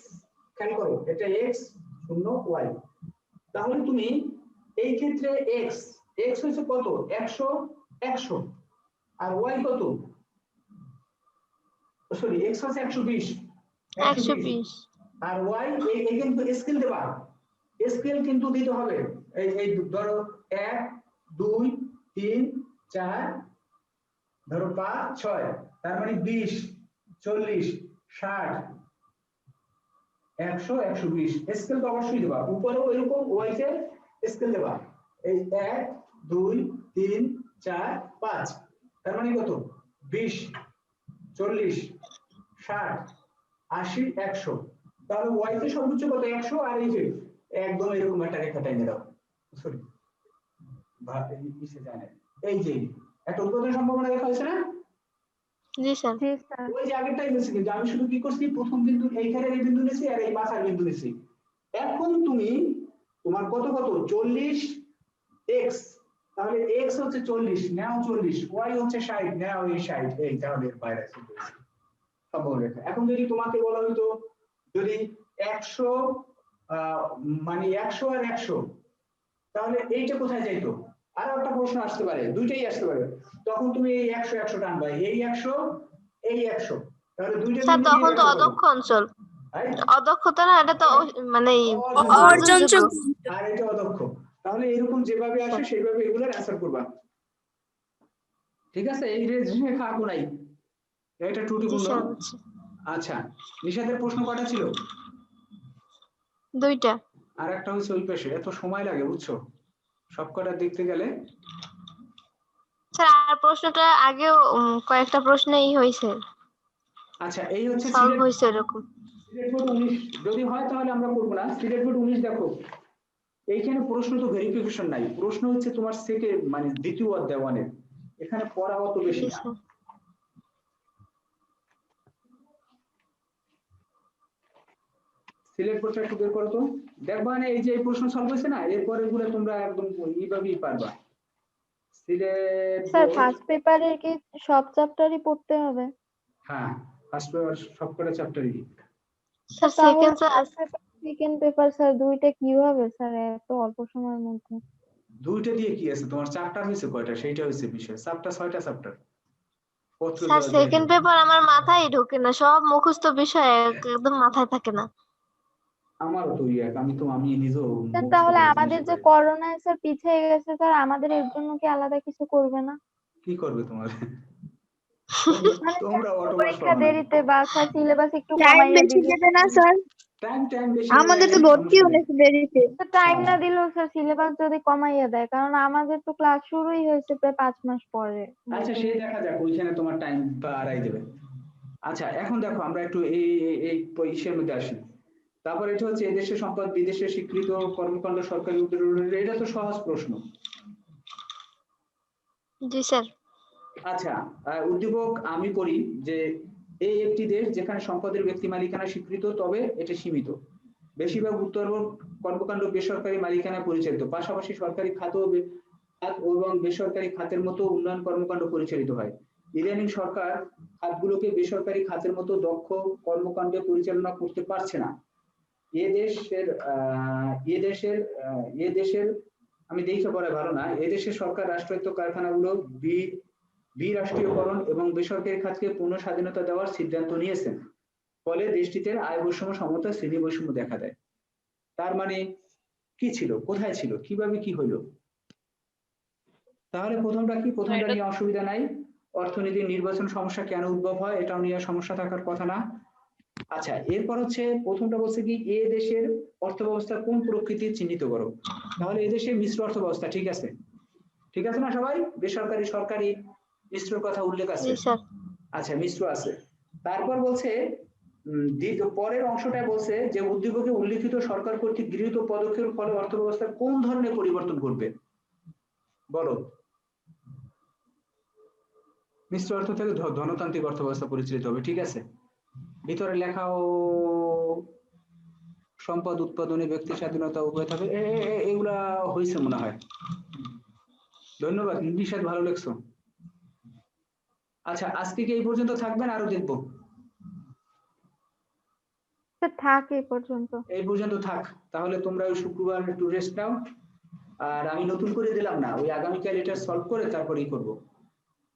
খেয়াল করো এটা এক্স 0 ওয়াই, তাহলে তুমি এই ক্ষেত্রে এক্স এক্স হচ্ছে কত 100 100 আর ওয়াই কত, সরি এক্স হচ্ছে 120 120 আর ওয়াই এই কিন্তু স্কেল দেবা, স্কেল কিন্তু দিতে হবে। এই ধরো 1 2 3 4 ধরো 5 6, তার মানে 20 40 60 100 120 স্কেল তো অবশ্যই দেবা, উপরেও এরকম ওয়াই তে স্কেল দেবা। এই 1 2 3 4 5, তার মানে কত 20 40 60 80 100, তাহলে ওয়াই তে সর্বোচ্চ কত 100, আর এই যে একদম এরকম একটা রেখা টেনে দাও, সরি এই যে একটা উৎপাদন সম্ভাবনা দেখা হয়েছে না? জি স্যার। ওই যে আগেরটাই হয়েছে, কিন্তু আমি শুধু কি করছি প্রথম বিন্দু এইখানে এই বিন্দু নিয়েছি আর এই মাথার বিন্দু নিয়েছি। এখন তুমি তোমার কত 40 এক্স, তাহলে এক্স হচ্ছে 40 নাও 40, ওয়াই হচ্ছে 60 নাও এই 60, এই তাহলে এর বাইরে চলে গেছে সম্ভব রেখা। এখন যদি তোমাকে বলা হতো যদি 100 মানে 100 আর 100, তাহলে এইটা কোথায় যাইতো? আর একটা প্রশ্ন আসতে পারে, দুইটাই আসতে পারে, তখন তুমি এই 100 100 টানবা, এই 100 এই 100, তাহলে দুইটা স্যার বিন্দু তখন দিয়ে তো রাখতে অদক্ষ অঞ্চল, পারো। অদক্ষতা না, এটা তো মানে অর্জনযোগ্য। আর এটা অদক্ষ। তাহলে এরকম যেভাবে আসে সেইভাবে এগুলোর অ্যান্সার করবা, ঠিক আছে? এই রেখা আঁকো নাই, এটা জি ত্রুটিপূর্ণ। স্যার বুঝছি। আচ্ছা, নিশাদের প্রশ্ন কয়টা ছিল? 2টা। আর একটা হচ্ছে ওই পাশে, এত সময় লাগে বুঝছো সবকটা দেখতে গেলে। স্যার আর প্রশ্নটা আগেও কয়েকটা প্রশ্নেই হয়েছে, আচ্ছা, এই হচ্ছে সলভ হয়েছে এরকম। সিলেট বোর্ড 19 যদি হয় তাহলে আমরা করবো না। সিলেট বোর্ড 19 দেখো, এইখানে প্রশ্ন তো ভেরিফিকেশন নাই, প্রশ্ন হচ্ছে তোমার সেকেন্ড মানে দ্বিতীয় অধ্যায় 1 এর, এখানে পড়া অত বেশি জি না। স্যার। সিলেক্ট করতে একটু বের করো তো, দেখবা না এই যে এই প্রশ্ন সলভ হয়েছে না, এরপর এগুলো তোমরা একদম এইভাবেই পারবা। সিলেট স্যার ফার্স্ট পেপারে কি সব চ্যাপ্টারই পড়তে হবে? হ্যাঁ, ফার্স্ট পেপার সবকটা চ্যাপ্টারই। স্যার তাহলে second first paper second paper sir দুইটা কিভাবে স্যার এত অল্প সময়ের মধ্যে? দুইটা দিয়ে কি আছে, তোমার চ্যাপ্টার হয়েছে কয়টা সেইটা হচ্ছে বিষয়, চ্যাপ্টার 6টা চ্যাপ্টার পত্র স্যার দেওয়া সেকেন্ড পেপার আমার মাথায় ঢোকে না, সব মুখস্থ বিষয় একদম মাথায় থাকে না। আমারও তো এক, আমি নিজেও স্যার মুখস্থ তাহলে করেছি আমাদের যে বিষয়টা। করোনায় স্যার পিছিয়ে গেছে স্যার, আমাদের এর জন্য কি আলাদা কিছু করবে না? কি করবে তোমার? মানে তোমরা অটোপাস পরীক্ষা পাবো না, দেরিতে বা স্যার সিলেবাস একটু টাইম কমাইয়া বেশি দিবে। দেবে না স্যার? টাইম বেশি আমাদের তো নেবে, ভর্তি সমস্যা নেই। হয়েছে দেরিতে। টাইম না দিলেও স্যার সিলেবাস যদি কমাইয়া দেয়, কারণ আমাদের তো ক্লাস শুরুই হয়েছে প্রায় 5 মাস পরে। আচ্ছা সে দেখা যাক, ওইখানে তোমার টাইম বাড়াই দেবে। আচ্ছা এখন দেখো আমরা একটু এই ইসের মধ্যে আসি। তারপর এটা হচ্ছে এদেশের সম্পদ বিদেশে স্বীকৃত কর্মকাণ্ড সরকারি উদ্যোগ, এটা তো সহজ প্রশ্ন। জি স্যার। আচ্ছা, উদ্দীপক আমি করি যে এই একটি দেশ যেখানে সম্পদের ব্যক্তি মালিকানা স্বীকৃত, তবে এটা সীমিত। বেশিরভাগ উত্তরবর্গ কর্মকাণ্ড বেসরকারি মালিকানায় পরিচালিত, পাশাপাশি সরকারি খাত এবং বেসরকারি খাতের মতো উন্নয়ন কর্মকাণ্ড পরিচালিত হয়। ইদানিং সরকার খাতগুলোকে বেসরকারি খাতের মতো দক্ষ কর্মকাণ্ডে পরিচালনা করতে পারছে না। এ দেশের আমি দেখে পড়া ভালো না, এদেশের সরকার রাষ্ট্রায়ত্ত কারখানাগুলো বিরাষ্ট্রীয়করণ এবং বেসরকারি খাতকে পূর্ণ স্বাধীনতা দেওয়ার সিদ্ধান্ত নিয়েছেন। ফলে দেশটিতে আয় বৈষম্য, সমতা, শ্রেণী বৈষম্য দেখা দেয়। তার মানে কি ছিল, কোথায় ছিল, কিভাবে কি হলো? তাহলে প্রথমটা কি, প্রথমটা নিয়ে অসুবিধা নাই। অর্থনীতি নির্বাচন সমস্যা কেন উদ্ভব হয়, এটাও নিয়ে সমস্যা থাকার কথা না। আচ্ছা এরপর হচ্ছে প্রথমটা বলছে কি, এ দেশের অর্থ ব্যবস্থা কোন প্রকৃতির চিহ্নিত করো। তাহলে এ দেশে মিশ্র অর্থ ব্যবস্থা, ঠিক আছে, ঠিক আছে না সবাই? বেসরকারি সরকারি মিশ্রর কথা উল্লেখ আছে। জি স্যার। আচ্ছা মিশ্র আছে। তারপর বলছে পরের অংশটা বলছে যে উদ্দীপকে উল্লিখিত সরকার কর্তৃক গৃহীত পদক্ষেপের ফলে অর্থ ব্যবস্থার কোন ধরনের পরিবর্তন ঘটবে বলো। মিশ্র অর্থ থেকে ধনতান্ত্রিক অর্থ ব্যবস্থা পরিচালিত হবে, ঠিক আছে। ভিতরে লেখাও সম্পদ উৎপাদনে ব্যক্তি স্বাধীনতা উভয় থাকে, এগুলা হয়েছে মনে হয়। ধন্যবাদ নিশাদ, ভালো লেখছো। আচ্ছা আজকে কি এই পর্যন্ত থাকবেন, আরো দেখবো? থাক এই পর্যন্ত। এই পর্যন্ত থাক। তাহলে তোমরা ওই শুক্রবার একটু রেস্ট নাও, আর আমি নতুন করে দিলাম না, ওই আগামীকাল এটা সলভ করে তারপরেই করব।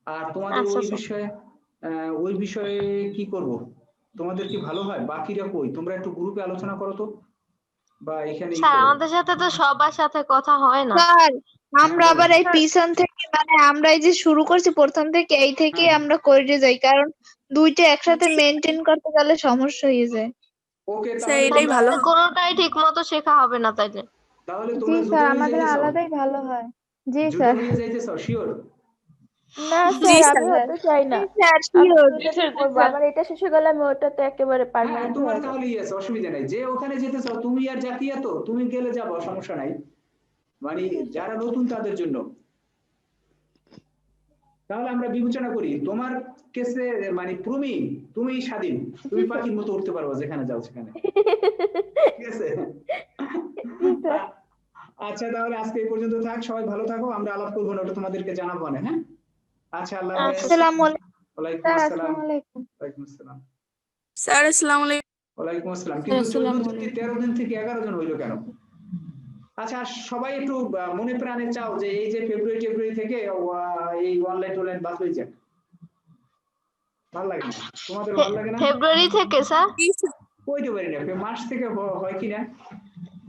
আর তোমাদের আচ্ছা, ওই স্যার। বিষয়ে ওই বিষয়ে কি করব, তোমাদের কি ভালো হয়? বাকিরা কই, তোমরা একটু গ্রুপে আলোচনা করো তো, বা এখানে স্যার আমাদের সাথে তো সবার সাথে কথা হয় না। স্যার আমরা বলো। আবার এই পিছন থেকে মানে আমরা এই যে শুরু করছি প্রথম থেকে এই থেকে হ্যাঁ। আমরা করে যাই, কারণ দুইটা একসাথে মেনটেন করতে গেলে সমস্যা হয়ে যায়। ওকে, স্যার তাহলে এটাই তোমরা ভালো। কোনোটাই ঠিক মতো শেখা হবে না তাইলে। তাহলে জি তোমরা স্যার, দুটো আমাদের নিয়ে যাইতেছো? আলাদাই ভালো হয়। জি দুটো স্যার। নিয়ে যাইতেছো শিওর? না জি স্যার, আমি স্যার। হতে চাই না। স্যার আমি শিওর। দুইটাতে করবো, আমার এটা শেষ হয়ে গেলে আমি ওটাতে একেবারে হ্যাঁ পার্মানেন্ট তোমার হয়ে যাবো। তাহলে ইয়েস, অসুবিধা নাই। যে ওখানে যেতে চাও তুমি আর জাকিয়া, তো তুমি গেলে যাবো, সমস্যা নাই। মানে যারা নতুন তাদের জন্য। তাহলে আমরা বিবেচনা করি তোমার কেসে, মানে তুমি স্বাধীন, তুমি পাখির মতো উঠতে পারবে যেখানে যাও সেখানে, ঠিক আছে? জি স্যার। আচ্ছা তাহলে আজকে এই পর্যন্ত থাক, সবাই ভালো থাকো, আমরা আলাপ করবো না, ওটা তোমাদেরকে জানাবো না। হ্যাঁ, আচ্ছা, আল্লাহ হাফেজ। আসসালামু আলাইকুম। ওয়ালাইকুম স্যার আসসালাম। আসসালামু আলাইকুম। ওয়ালাইকুম আসসালাম। স্যার আসসালামু আলাইকুম। ওয়ালাইকুম আসসালাম। কিন্তু 14 থেকে 13 দিন থেকে 11 জন হইলো কেন? আচ্ছা সবাই একটু মনে প্রাণে চাও যে এই যে ফেব্রুয়ারি থেকে এই অনলাইন বাদ হয়ে যাক। ভালো লাগে না? তোমাদের ভালো লাগে না? ফেব্রুয়ারি থেকে স্যার? জি স্যার। কইতে পারি না মার্চ থেকে হয় কিনা,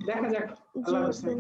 দেখা যাক। আল্লাহ হাফেজ। জি